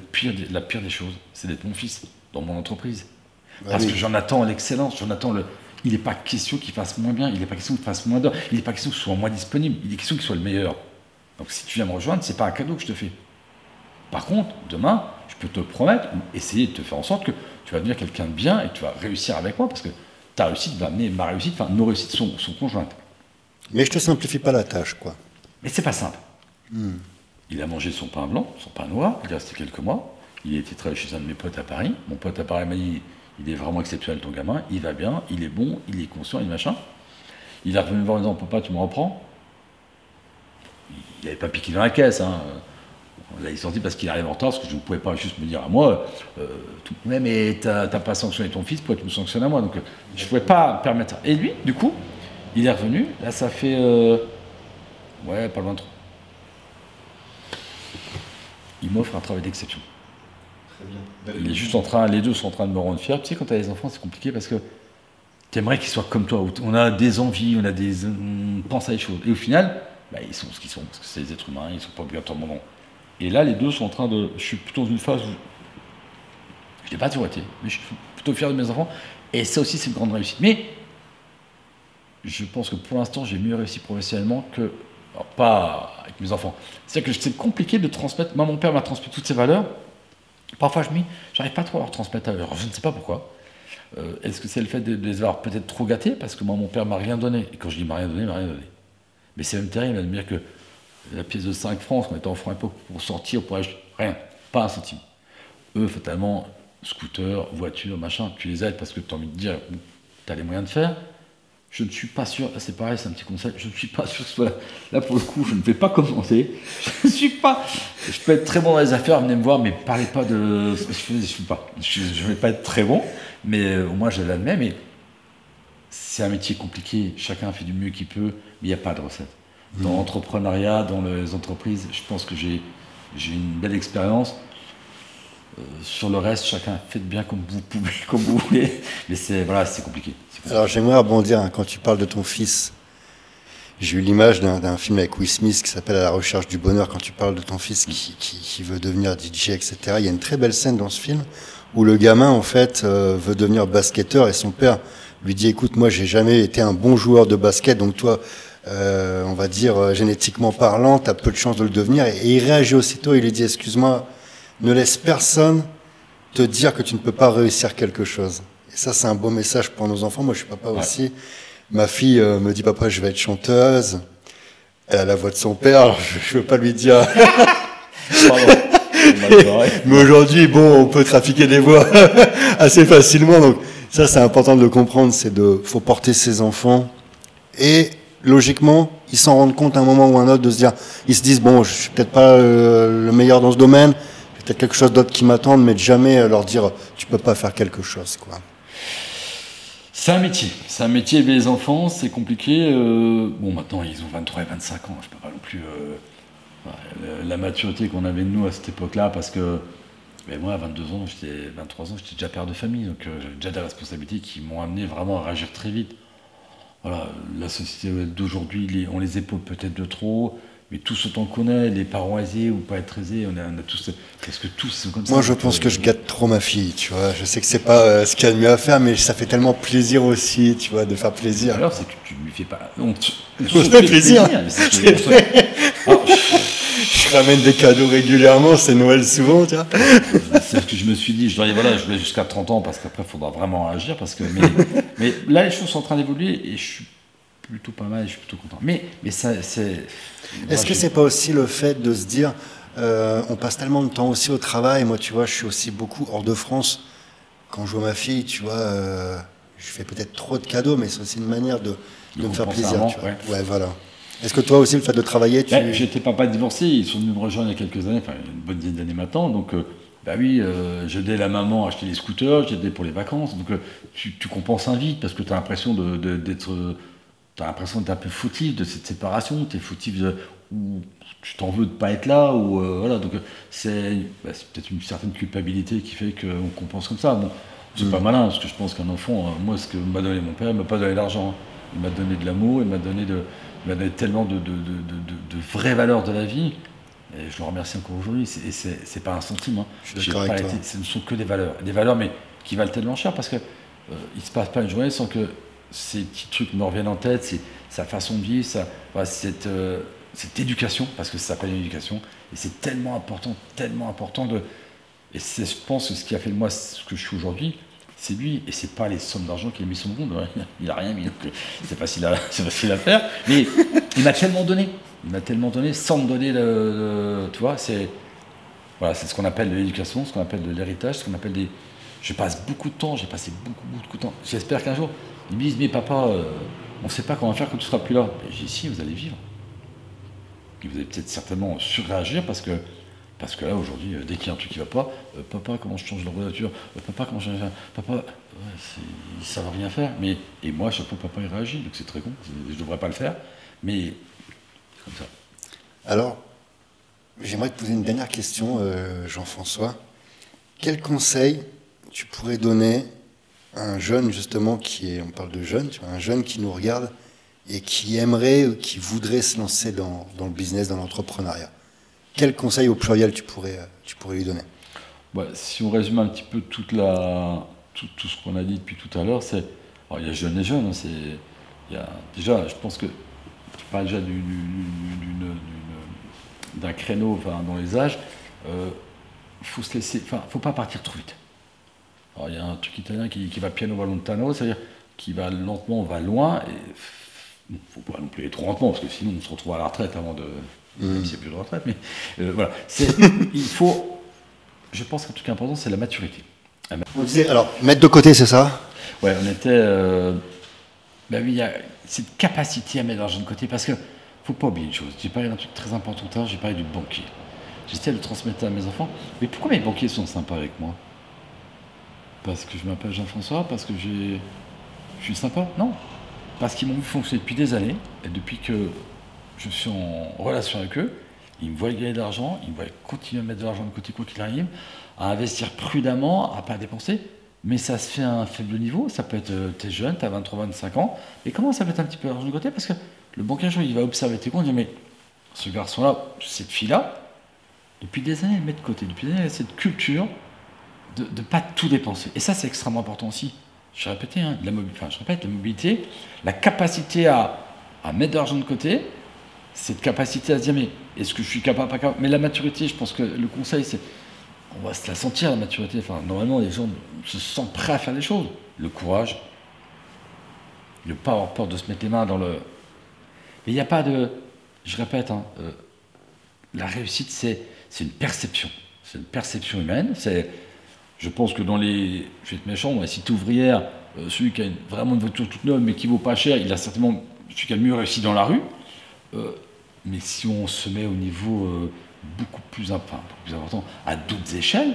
pire des choses, c'est d'être mon fils dans mon entreprise. Bah Parce oui. que j'en attends l'excellence, j'en attends le. Il n'est pas question qu'il fasse moins bien, il n'est pas question qu'il fasse moins d'heures, il n'est pas question qu'il soit moins disponible, il est question qu'il soit le meilleur. Donc si tu viens me rejoindre, c'est pas un cadeau que je te fais. Par contre, demain, je peux te promettre, ou essayer de te faire en sorte que tu vas devenir quelqu'un de bien et que tu vas réussir avec moi, parce que ta réussite va amener ma réussite, enfin nos réussites sont conjointes. Mais je te simplifie pas la tâche, quoi. Mais c'est pas simple. Il a mangé son pain blanc, son pain noir, il est resté quelques mois. Il a été travailler chez un de mes potes à Paris. Mon pote à Paris m'a dit, il est vraiment exceptionnel ton gamin, il va bien, il est bon, il est conscient, il est machin. Il est revenu me voir en disant, papa, tu me reprends? Il n'avait pas piqué dans la caisse. Hein. On l'a sorti parce qu'il arrive en retard, parce que je ne pouvais pas juste me dire à moi, ouais, mais t'as pas sanctionné ton fils, pourquoi tu me sanctionnes à moi? Donc je ne pouvais pas permettre ça. Et lui, du coup, il est revenu, là ça fait, ouais, pas loin de 3. Il m'offre un travail d'exception. Il est juste en train, les deux sont en train de me rendre fier. Tu sais, quand tu as des enfants, c'est compliqué parce que tu aimerais qu'ils soient comme toi. On a des envies, on pense à des choses. Et au final, bah, ils sont ce qu'ils sont, parce que c'est des êtres humains, ils ne sont pas obligatoirement bons. Et là, les deux sont en train de. Je suis plutôt dans une phase où. Je n'ai pas toujours été, mais je suis plutôt fier de mes enfants. Et ça aussi, c'est une grande réussite. Mais je pense que pour l'instant, j'ai mieux réussi professionnellement que. Alors, pas avec mes enfants. C'est-à-dire que c'est compliqué de transmettre. Moi, mon père m'a transmis toutes ces valeurs. Parfois, j'arrive pas trop à leur transmettre à eux. Alors, je ne sais pas pourquoi. Est-ce que c'est le fait de les avoir peut-être trop gâtés? Parce que moi, mon père m'a rien donné. Et quand je dis m'a rien donné, il m'a rien donné. Mais c'est même terrible de me dire que la pièce de 5 francs, qu'on était en francs pour sortir, pour acheter, rien, pas un centime. Eux, fatalement, scooter, voiture, machin, tu les aides parce que tu as envie de dire, tu as les moyens de faire. Je ne suis pas sûr, c'est pareil, c'est un petit conseil, je ne suis pas sûr que ce soit là pour le coup, je ne vais pas commenter. Je ne suis pas. Je peux être très bon dans les affaires, venez me voir, mais parlez pas de. Je ne vais pas être très bon, mais au moins je l'admets, mais c'est un métier compliqué, chacun fait du mieux qu'il peut, mais il n'y a pas de recette. Dans l'entrepreneuriat, dans les entreprises, je pense que j'ai une belle expérience. Sur le reste, chacun faites bien comme vous pouvez, comme vous voulez, mais c'est compliqué. Alors j'aimerais rebondir, hein, quand tu parles de ton fils. J'ai eu l'image d'un film avec Will Smith qui s'appelle À la recherche du bonheur, quand tu parles de ton fils qui veut devenir DJ, etc. Il y a une très belle scène dans ce film où le gamin, en fait, veut devenir basketteur et son père lui dit, écoute, moi, j'ai jamais été un bon joueur de basket, donc toi, on va dire, génétiquement parlant, tu as peu de chances de le devenir. Et il réagit aussitôt, il lui dit, excuse-moi, ne laisse personne te dire que tu ne peux pas réussir quelque chose. Et ça, c'est un beau message pour nos enfants. Moi, je suis papa aussi. Ma fille me dit, papa, je vais être chanteuse. Elle a la voix de son père, alors je ne veux pas lui dire. Mais aujourd'hui, bon, on peut trafiquer des voix assez facilement. Donc ça, c'est important de le comprendre. Faut porter ses enfants. Et logiquement, ils s'en rendent compte à un moment ou à un autre de se dire, ils se disent, bon, je suis peut-être pas le meilleur dans ce domaine. J'ai peut-être quelque chose d'autre qui m'attend, mais de jamais leur dire, tu peux pas faire quelque chose, quoi. C'est un métier, les enfants, c'est compliqué. Bon, maintenant, ils ont 23 et 25 ans, je ne peux pas non plus... la maturité qu'on avait de nous à cette époque-là, parce que moi, à 22 ans, 23 ans, j'étais déjà père de famille, donc j'avais déjà des responsabilités qui m'ont amené vraiment à réagir très vite. Voilà, la société d'aujourd'hui, on les épaule peut-être de trop, mais tous autant qu'on est, les parents aisés ou pas être aisés, on a tous, parce que tous sont comme ça. Moi, je pense que je gâte trop ma fille, tu vois. Je sais que c'est pas ce qu'il y a de mieux à faire, mais ça fait tellement plaisir aussi, tu vois, de faire plaisir. Alors, c'est que tu ne lui fais pas. On fait plaisir. Je ramène des cadeaux régulièrement, c'est Noël souvent, tu vois. C'est ce que je me suis dit, je voulais jusqu'à 30 ans, parce qu'après, il faudra vraiment agir, parce que. Mais là, les choses sont en train d'évoluer, et je suis plutôt pas mal, je suis plutôt content. Mais ça, c'est. Est-ce que c'est pas aussi le fait de se dire, On passe tellement de temps aussi au travail. Moi, tu vois, je suis aussi beaucoup hors de France. Quand je vois ma fille, tu vois, je fais peut-être trop de cadeaux, mais c'est aussi une manière de me faire plaisir. Tu vois. Ouais, voilà. Est-ce que toi aussi, le fait de travailler, J'étais papa divorcé, ils sont venus me rejoindre il y a quelques années, enfin une bonne dizaine d'années maintenant, donc oui, j'aidais la maman à acheter les scooters, j'aidais pour les vacances, donc tu compenses un vide parce que tu as l'impression d'être un peu fautif de cette séparation, tu es fautif ou tu t'en veux de pas être là, ou voilà, donc c'est peut-être une certaine culpabilité qui fait qu'on compense comme ça. Bon, c'est pas malin, parce que je pense qu'un enfant, moi ce que m'a donné mon père, il m'a pas donné d'argent, il m'a donné de l'amour, il m'a donné tellement de vraies valeurs de la vie, et je le remercie encore aujourd'hui. C'est pas un centime, hein. Je suis d'accord avec toi. Ce ne sont que des valeurs, mais qui valent tellement cher, parce que il se passe pas une journée sans que ces petits trucs me reviennent en tête, c'est sa façon de vivre, voilà, cette éducation, parce que ça s'appelle une éducation, et c'est tellement important et c'est, je pense, que ce qui a fait de moi ce que je suis aujourd'hui, c'est lui, et c'est pas les sommes d'argent qu'il a mis sur le monde. Il a rien mis, donc c'est facile à faire, mais il m'a tellement donné sans me donner tu vois, c'est ce qu'on appelle de l'éducation, ce qu'on appelle de l'héritage, ce qu'on appelle des... J'ai passé beaucoup de temps, beaucoup de temps. J'espère qu'un jour, ils me disent, mais papa, on ne sait pas comment faire quand tu seras plus là. Et j'ai dit, si, vous allez vivre. Et vous allez peut-être certainement surréagir parce que là, aujourd'hui, dès qu'il y a un truc qui ne va pas, papa, comment je change la voiture, papa, comment je... Papa, ouais, ils ne savent rien faire. Et moi, à chaque fois, papa, il réagit, donc c'est très con, je ne devrais pas le faire, mais c'est comme ça. Alors, j'aimerais te poser une dernière question, Jean-François. Quel conseil tu pourrais donner à un jeune, justement, on parle de jeune, tu vois, un jeune qui nous regarde et qui aimerait, qui voudrait se lancer dans le business, dans l'entrepreneuriat? Quel conseil au pluriel tu pourrais lui donner? Si on résume un petit peu tout ce qu'on a dit depuis tout à l'heure, il y a jeunes et jeunes. Déjà, je pense que tu parles déjà d'un créneau, enfin, dans les âges. Faut pas partir trop vite. Alors, il y a un truc italien qui va piano va lontano, c'est-à-dire qui va lentement, va loin. Et faut pas non plus aller trop lentement, parce que sinon on se retrouve à la retraite avant de... Même s'il n'y a plus de retraite, mais voilà. Je pense qu'un truc important, c'est la maturité. Alors, mettre de côté, c'est ça? Ouais, on était... oui, il y a cette capacité à mettre l'argent de côté, parce que faut pas oublier une chose. J'ai parlé d'un truc très important tout à l'heure, j'ai parlé du banquier. J'essaie de le transmettre à mes enfants. Mais pourquoi mes banquiers sont sympas avec moi? Parce que je m'appelle Jean-François? Parce que je suis sympa? Non. Parce qu'ils m'ont vu fonctionner depuis des années, et depuis que je suis en relation avec eux, ils me voient gagner de l'argent, ils me voient continuer à mettre de l'argent de côté quoi qu'il arrive, à investir prudemment, à ne pas dépenser. Mais ça se fait à un faible niveau, ça peut être, t'es jeune, t'as 23, 25 ans, et comment ça mettre un petit peu d'argent de côté? Parce que le banquier, il va observer tes comptes, il dit, mais ce garçon-là, cette fille-là, depuis des années, elle met de côté, depuis des années, elle a cette culture de ne pas tout dépenser. Et ça, c'est extrêmement important aussi. Je répète, la mobilité, la capacité à mettre de l'argent de côté, cette capacité à se dire, mais est-ce que je suis capable, pas capable? Mais la maturité, je pense que le conseil, c'est, on va se la sentir, la maturité. Enfin, normalement, les gens se sentent prêts à faire des choses. Le courage, ne pas avoir peur de se mettre les mains dans le... Mais il n'y a pas de... Je répète, la réussite, c'est une perception. C'est une perception humaine. Je pense que dans les... Je vais être méchant, moi, si tu es ouvrière, celui qui a vraiment une voiture toute neuve, mais qui ne vaut pas cher, il a certainement... Celui qui a le mieux réussi dans la rue. Mais si on se met au niveau beaucoup plus important, à d'autres échelles,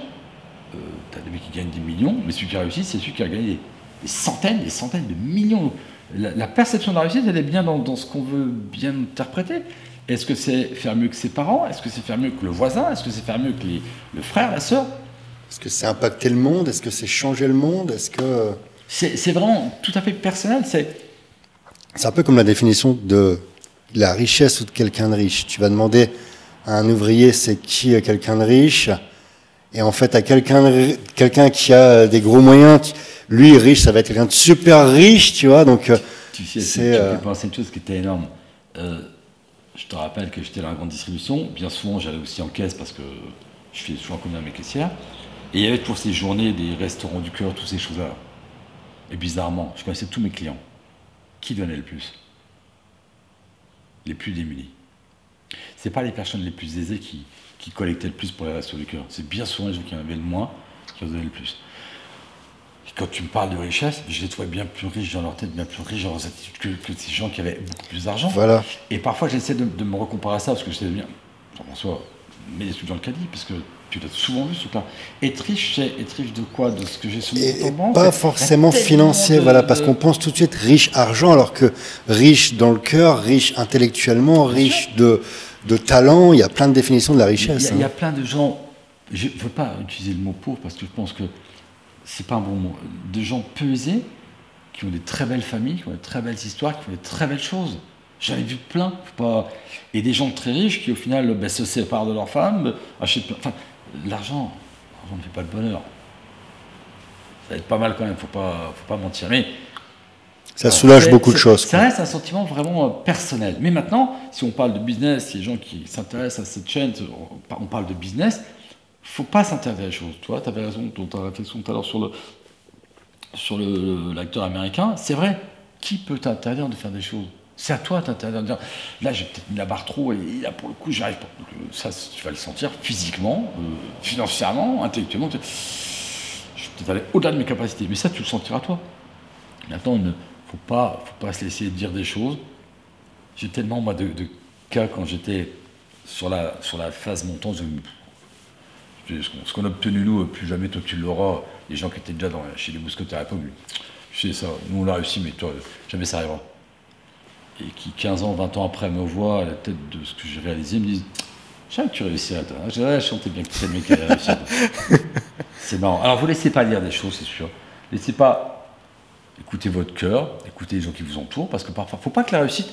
tu as des mecs qui gagnent des millions, mais celui qui a réussi, c'est celui qui a gagné des centaines de millions. La perception de la réussite, elle est bien dans ce qu'on veut bien interpréter. Est-ce que c'est faire mieux que ses parents? Est-ce que c'est faire mieux que le voisin? Est-ce que c'est faire mieux que le frère, la sœur? Est-ce que c'est impacter le monde? Est-ce que c'est changer le monde? Est-ce que... C'est vraiment tout à fait personnel. C'est un peu comme la définition de la richesse ou de quelqu'un de riche. Tu vas demander à un ouvrier c'est qui quelqu'un de riche, et en fait à quelqu'un qui a des gros moyens, lui riche, ça va être quelqu'un de super riche, tu vois. Donc tu peux penser une chose qui était énorme. Je te rappelle que j'étais dans la grande distribution. Bien souvent, j'allais aussi en caisse parce que je fais souvent combien à mes caissières. Et il y avait toujours ces journées des restaurants du cœur, toutes ces choses-là. Et bizarrement, je connaissais tous mes clients. Qui donnait le plus? Les plus démunis. Ce n'est pas les personnes les plus aisées qui qui collectaient le plus pour les restos du cœur. C'est bien souvent les gens qui en avaient le moins qui en donnaient le plus. Et quand tu me parles de richesse, je les trouvais bien plus riches dans leur tête, bien plus riches dans leurs attitudes que ces gens qui avaient beaucoup plus d'argent. Voilà. Et parfois, j'essaie de me recomparer à ça, parce que je sais bien, Jean-François, mets les trucs dans le caddie, parce que tu l'as souvent vu, ce truc-là. Être riche, c'est être riche de quoi? De ce que j'ai sur mon compte en banque? Pas forcément financier, voilà, parce qu'on pense tout de suite riche argent, alors que riche dans le cœur, riche intellectuellement, riche de talent, il y a plein de définitions de la richesse. Il y a plein de gens, je ne veux pas utiliser le mot pauvre, parce que je pense que c'est pas un bon mot, de gens peu aisés, qui ont des très belles familles, qui ont des très belles histoires, qui font des très belles choses. J'en ai vu plein. Et des gens très riches qui, au final, se séparent de leur femme, achètent plein. Enfin, l'argent ne fait pas le bonheur. Ça va être pas mal quand même, faut pas mentir. Mais ça soulage beaucoup de choses. Ça reste un sentiment vraiment personnel. Mais maintenant, si on parle de business, si les gens qui s'intéressent à cette chaîne, on parle de business, faut pas s'intéresser à la chose. Toi, tu avais raison dans ta réflexion tout à l'heure sur l'acteur américain. C'est vrai, qui peut t'interdire de faire des choses? C'est à toi t'interdire de dire, là j'ai peut-être mis la barre trop et là pour le coup j'y arrive pas. Donc, ça, tu vas le sentir physiquement, financièrement, intellectuellement. Je vais peut-être aller au-delà de mes capacités, mais ça tu le sentiras toi. Maintenant, il ne faut pas se laisser dire des choses. J'ai tellement moi de cas quand j'étais sur la phase montante, ce qu'on a obtenu nous, plus jamais toi tu l'auras. Les gens qui étaient déjà chez les mousquetaires à l'époque, je sais ça, nous on l'a réussi, mais toi jamais ça arrivera. Et qui 15 ans, 20 ans après me voient à la tête de ce que j'ai réalisé, me disent « Je savais que tu réussirais, toi. » Je chantais bien que tu sais le mec qui a réussi. C'est marrant. Alors, vous ne laissez pas lire des choses, c'est sûr. Laissez pas écouter votre cœur, écouter les gens qui vous entourent, parce que parfois, il ne faut pas que la réussite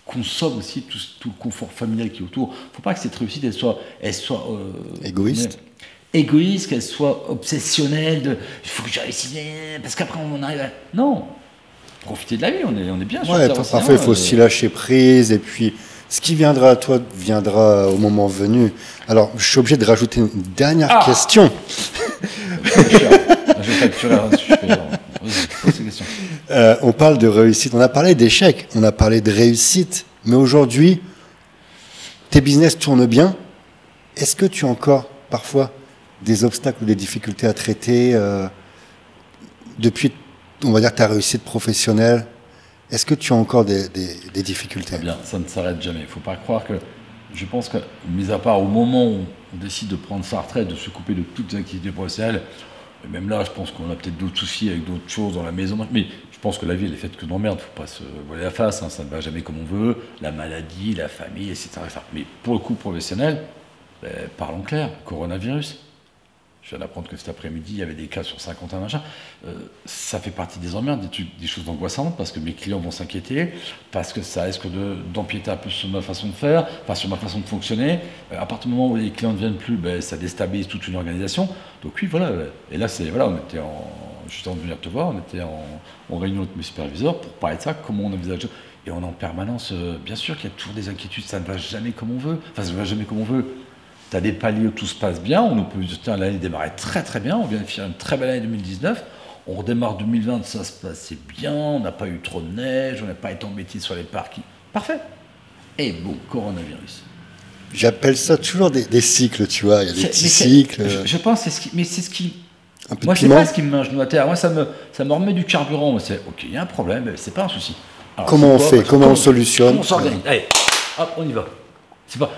consomme aussi tout le confort familial qui est autour. Il ne faut pas que cette réussite, elle soit égoïste. Égoïste, qu'elle soit obsessionnelle, il faut que je réussisse, parce qu'après on arrive à... Non, profiter de la vie, on est bien sûr. Ouais, parfois il faut aussi lâcher prise, et puis ce qui viendra à toi viendra au moment venu. Alors, je suis obligé de rajouter une dernière question. Je vais facturer ces questions. On parle de réussite, on a parlé d'échec, on a parlé de réussite, mais aujourd'hui, tes business tournent bien. Est-ce que tu as encore parfois des obstacles ou des difficultés à traiter depuis, on va dire, ta réussite professionnelle? Est-ce que tu as encore des difficultés? Bien, ça ne s'arrête jamais. Il ne faut pas croire que... Je pense que, mis à part au moment où on décide de prendre sa retraite, de se couper de toutes les activités professionnelles, et même là, je pense qu'on a peut-être d'autres soucis avec d'autres choses dans la maison, mais je pense que la vie, elle est faite que d'emmerdes. Il ne faut pas se voiler la face, hein, ça ne va jamais comme on veut. La maladie, la famille, etc. Mais pour le coup professionnel, parlons clair, coronavirus. Je viens d'apprendre que cet après-midi, il y avait des cas sur 51 machins. Ça fait partie des emmerdes, des choses angoissantes, parce que mes clients vont s'inquiéter, parce que ça risque d'empiéter un peu sur ma façon de faire, enfin sur ma façon de fonctionner. À partir du moment où les clients ne viennent plus, ça déstabilise toute une organisation. Donc oui, voilà. Et là, on était juste avant de venir te voir, on était en réunion avec mes superviseurs pour parler de ça, comment on envisage. Et on est en permanence, bien sûr qu'il y a toujours des inquiétudes, ça ne va jamais comme on veut. Enfin, ça ne va jamais comme on veut. Tu as des paliers où tout se passe bien, on peut dire tiens, l'année démarrait très très bien, on vient de faire une très belle année 2019, on redémarre 2020, ça se passait bien, on n'a pas eu trop de neige, on n'a pas été embêté sur les parkings. Parfait. Et bon, coronavirus. J'appelle ça toujours des cycles, tu vois, il y a des petits cycles. Je pense que c'est ce qui... Moi, c'est pas ce qui me met un genou à terre, moi ça me remet du carburant, moi c'est ok, il y a un problème, c'est pas un souci. Alors, comment on fait, comment on solutionne? Comment on s'organise? Allez, hop, on y va. C'est pas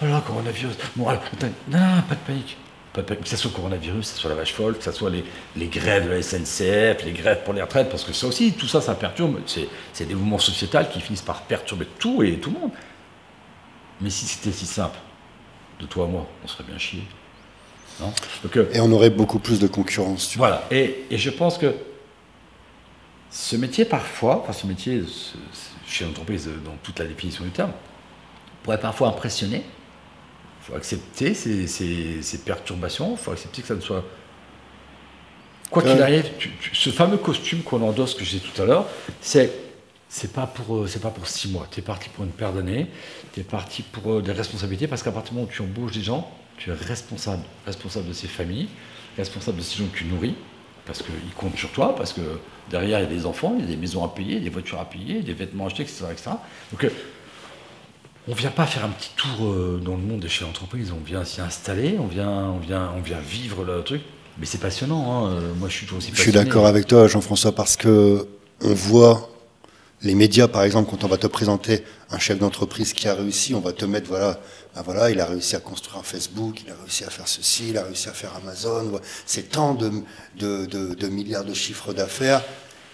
oh là, coronavirus. Bon, alors, non, pas de panique. Que ce soit le coronavirus, que ce soit la vache folle, que ce soit les grèves de la SNCF, les grèves pour les retraites, parce que ça aussi, tout ça, ça perturbe. C'est des mouvements sociétals qui finissent par perturber tout et tout le monde. Mais si c'était si simple, de toi à moi, on serait bien chiés. Non? Donc, et on aurait beaucoup plus de concurrence. Tu vois. Voilà. Et je pense que ce métier, parfois, enfin ce métier, chez l'entreprise, dans toute la définition du terme, pourrait parfois impressionner. Il faut accepter ces perturbations, il faut accepter que ça ne soit... Quoi qu'il arrive, ce fameux costume qu'on endosse, que j'ai dit tout à l'heure, c'est pas pour 6 mois. Tu es parti pour une paire d'années, tu es parti pour des responsabilités, parce qu'à partir du moment où tu embauches des gens, tu es responsable de ces familles, responsable de ces gens que tu nourris, parce qu'ils comptent sur toi, parce que derrière, il y a des enfants, il y a des maisons à payer, des voitures à payer, des vêtements à acheter, etc. etc. Donc, on vient pas faire un petit tour dans le monde de chez l'entreprise, on vient s'y installer, on vient vivre le truc. Mais c'est passionnant, hein. Moi je suis toujours aussi passionné. Je suis d'accord avec toi, Jean-François, parce que on voit les médias, par exemple, quand on va te présenter un chef d'entreprise qui a réussi, on va te mettre, voilà, ben voilà, il a réussi à construire un Facebook, il a réussi à faire ceci, il a réussi à faire Amazon, c'est tant de milliards de chiffres d'affaires,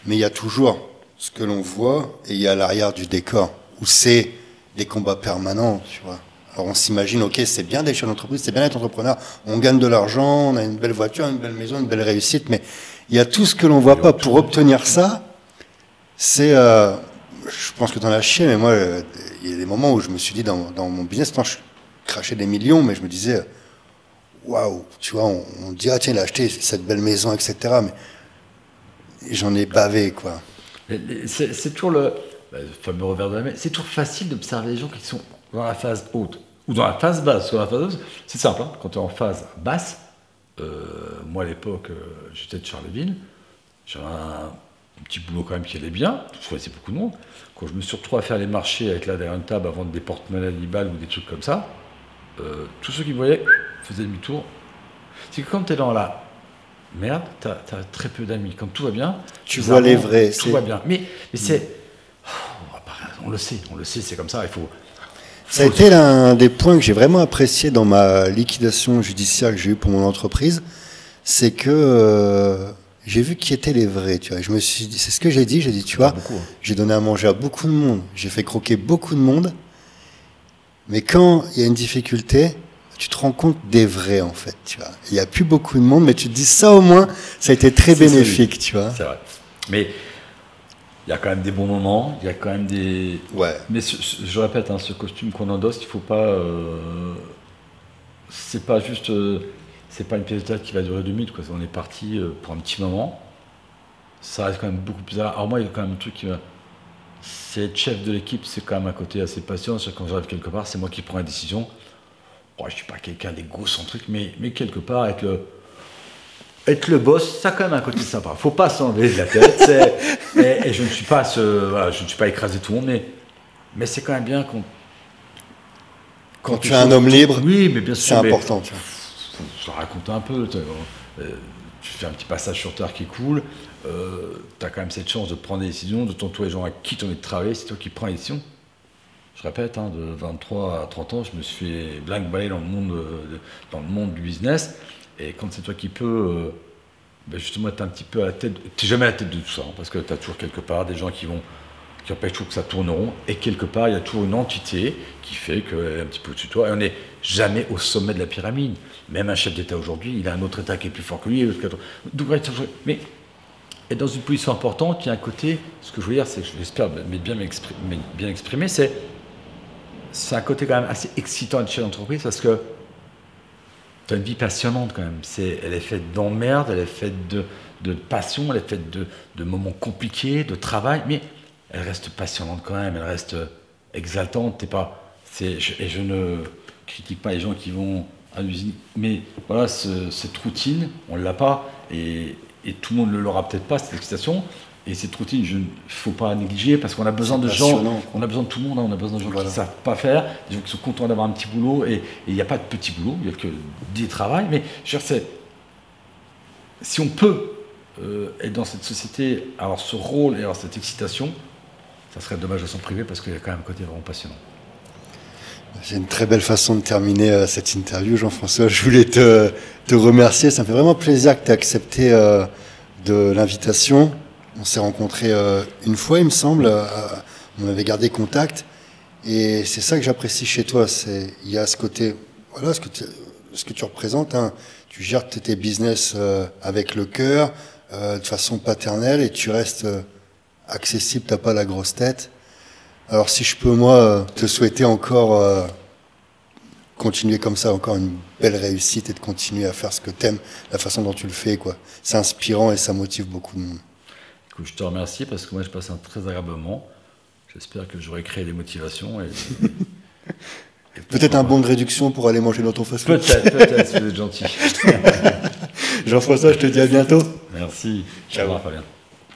mais il y a toujours ce que l'on voit et il y a l'arrière du décor, où c'est des combats permanents, tu vois. Alors on s'imagine, ok, c'est bien d'être chef d'entreprise, c'est bien d'être entrepreneur, on gagne de l'argent, on a une belle voiture, une belle maison, une belle réussite, mais il y a tout ce que l'on voit pas. Pour obtenir ça, c'est, je pense que tu en as chié, mais moi, il y a des moments où je me suis dit dans mon business, je crachais des millions, mais je me disais, waouh, tu vois, on dit, ah tiens, il a acheté cette belle maison, etc. Mais j'en ai bavé, quoi. C'est toujours le fameux revers de la main, c'est toujours facile d'observer les gens qui sont dans la phase haute ou dans la phase basse. Sur la phase haute, c'est simple, hein, quand tu es en phase basse, moi à l'époque, j'étais de Charleville, j'avais un petit boulot quand même qui allait bien, je connaissais beaucoup de monde. Quand je me suis retrouvé à faire les marchés avec là derrière une table à vendre des porte-monnaies Nibal ou des trucs comme ça, tous ceux qui me voyaient faisaient demi-tour. C'est que quand tu es dans la merde, tu as très peu d'amis. Quand tout va bien, tu vois les vrais. Tout va bien. Mais c'est... On le sait, c'est comme ça, il faut... Ça a été l'un des points que j'ai vraiment apprécié dans ma liquidation judiciaire que j'ai eue pour mon entreprise, c'est que j'ai vu qui étaient les vrais, tu vois. Je me suis dit, c'est ce que j'ai dit, tu vois, beaucoup, hein. J'ai donné à manger à beaucoup de monde, j'ai fait croquer beaucoup de monde, mais quand il y a une difficulté, tu te rends compte des vrais, en fait, tu vois. Il n'y a plus beaucoup de monde, mais tu te dis ça au moins, ça a été très bénéfique, tu vois. C'est vrai. Mais il y a quand même des bons moments, il y a quand même des... Ouais. Mais je répète, hein, ce costume qu'on endosse, il ne faut pas... c'est pas juste... c'est pas une pièce de théâtre qui va durer 2 minutes, quoi. On est parti pour un petit moment. Ça reste quand même beaucoup plus... Alors moi, il y a quand même un truc qui va... C'est être chef de l'équipe, c'est quand même un côté assez patient. C'est quand j'arrive quelque part, c'est moi qui prends la décision. Oh, je ne suis pas quelqu'un d'égocentrique, mais quelque part, être le boss, ça a quand même un côté sympa. Il ne faut pas s'enlever de la tête. Et je ne suis pas je ne suis pas écrasé tout le monde, mais c'est quand même bien quand tu es un homme libre, oui, mais bien sûr, c'est important. Tu vois. Je raconte un peu. Tu fais un petit passage sur terre qui est cool. Tu as quand même cette chance de prendre des décisions, de t'entourer les gens avec qui tu as envie de travailler. C'est toi qui prends les décisions. Je répète, hein, de 23 à 30 ans, je me suis fait blingue-baller dans le monde du business. Et quand c'est toi qui peux, justement, tu es un petit peu à la tête. Tu n'es jamais à la tête de tout ça, hein, parce que tu as toujours quelque part des gens qui empêchent toujours que ça tourne rond. Et quelque part, il y a toujours une entité qui fait qu'elle est un petit peu au-dessus de toi. Et on n'est jamais au sommet de la pyramide. Même un chef d'État aujourd'hui, il a un autre État qui est plus fort que lui. Mais et dans une position importante, il y a un côté, ce que je veux dire, c'est que j'espère bien exprimer, c'est un côté quand même assez excitant de chef d'entreprise parce que tu as une vie passionnante quand même. Elle est faite d'emmerde, elle est faite de passion, elle est faite de moments compliqués, de travail, mais elle reste passionnante quand même, elle reste exaltante. Et je ne critique pas les gens qui vont à l'usine, mais voilà, cette routine, on ne l'a pas, et tout le monde ne l'aura peut-être pas, cette excitation. Et cette routine, il ne faut pas négliger parce qu'on a besoin de gens, on a besoin de tout le monde, hein, on a besoin de gens qui ne savent pas faire, des gens qui sont contents d'avoir un petit boulot, et il n'y a pas de petit boulot, il n'y a que des travails, mais je veux dire, si on peut être dans cette société, avoir ce rôle et avoir cette excitation, ça serait dommage de s'en priver parce qu'il y a quand même un côté vraiment passionnant. C'est une très belle façon de terminer cette interview, Jean-François. Je voulais te remercier, ça me fait vraiment plaisir que tu aies accepté de l'invitation. On s'est rencontrés une fois, il me semble. On avait gardé contact. Et c'est ça que j'apprécie chez toi. Il y a ce côté, voilà, ce que tu représentes. Hein. Tu gères tes business avec le cœur, de façon paternelle, et tu restes accessible. Tu n'as pas la grosse tête. Alors si je peux, moi, te souhaiter encore continuer comme ça, encore une belle réussite, et de continuer à faire ce que tu aimes, la façon dont tu le fais, quoi. C'est inspirant et ça motive beaucoup de monde. Écoute, je te remercie parce que moi je passe un très agréable moment. J'espère que j'aurai créé des motivations. Et peut-être un bon de réduction pour aller manger dans ton fast-food. Peut-être, si vous êtes gentil. Jean-François, je te dis à bientôt. Merci. Ciao. Au revoir, Fabien.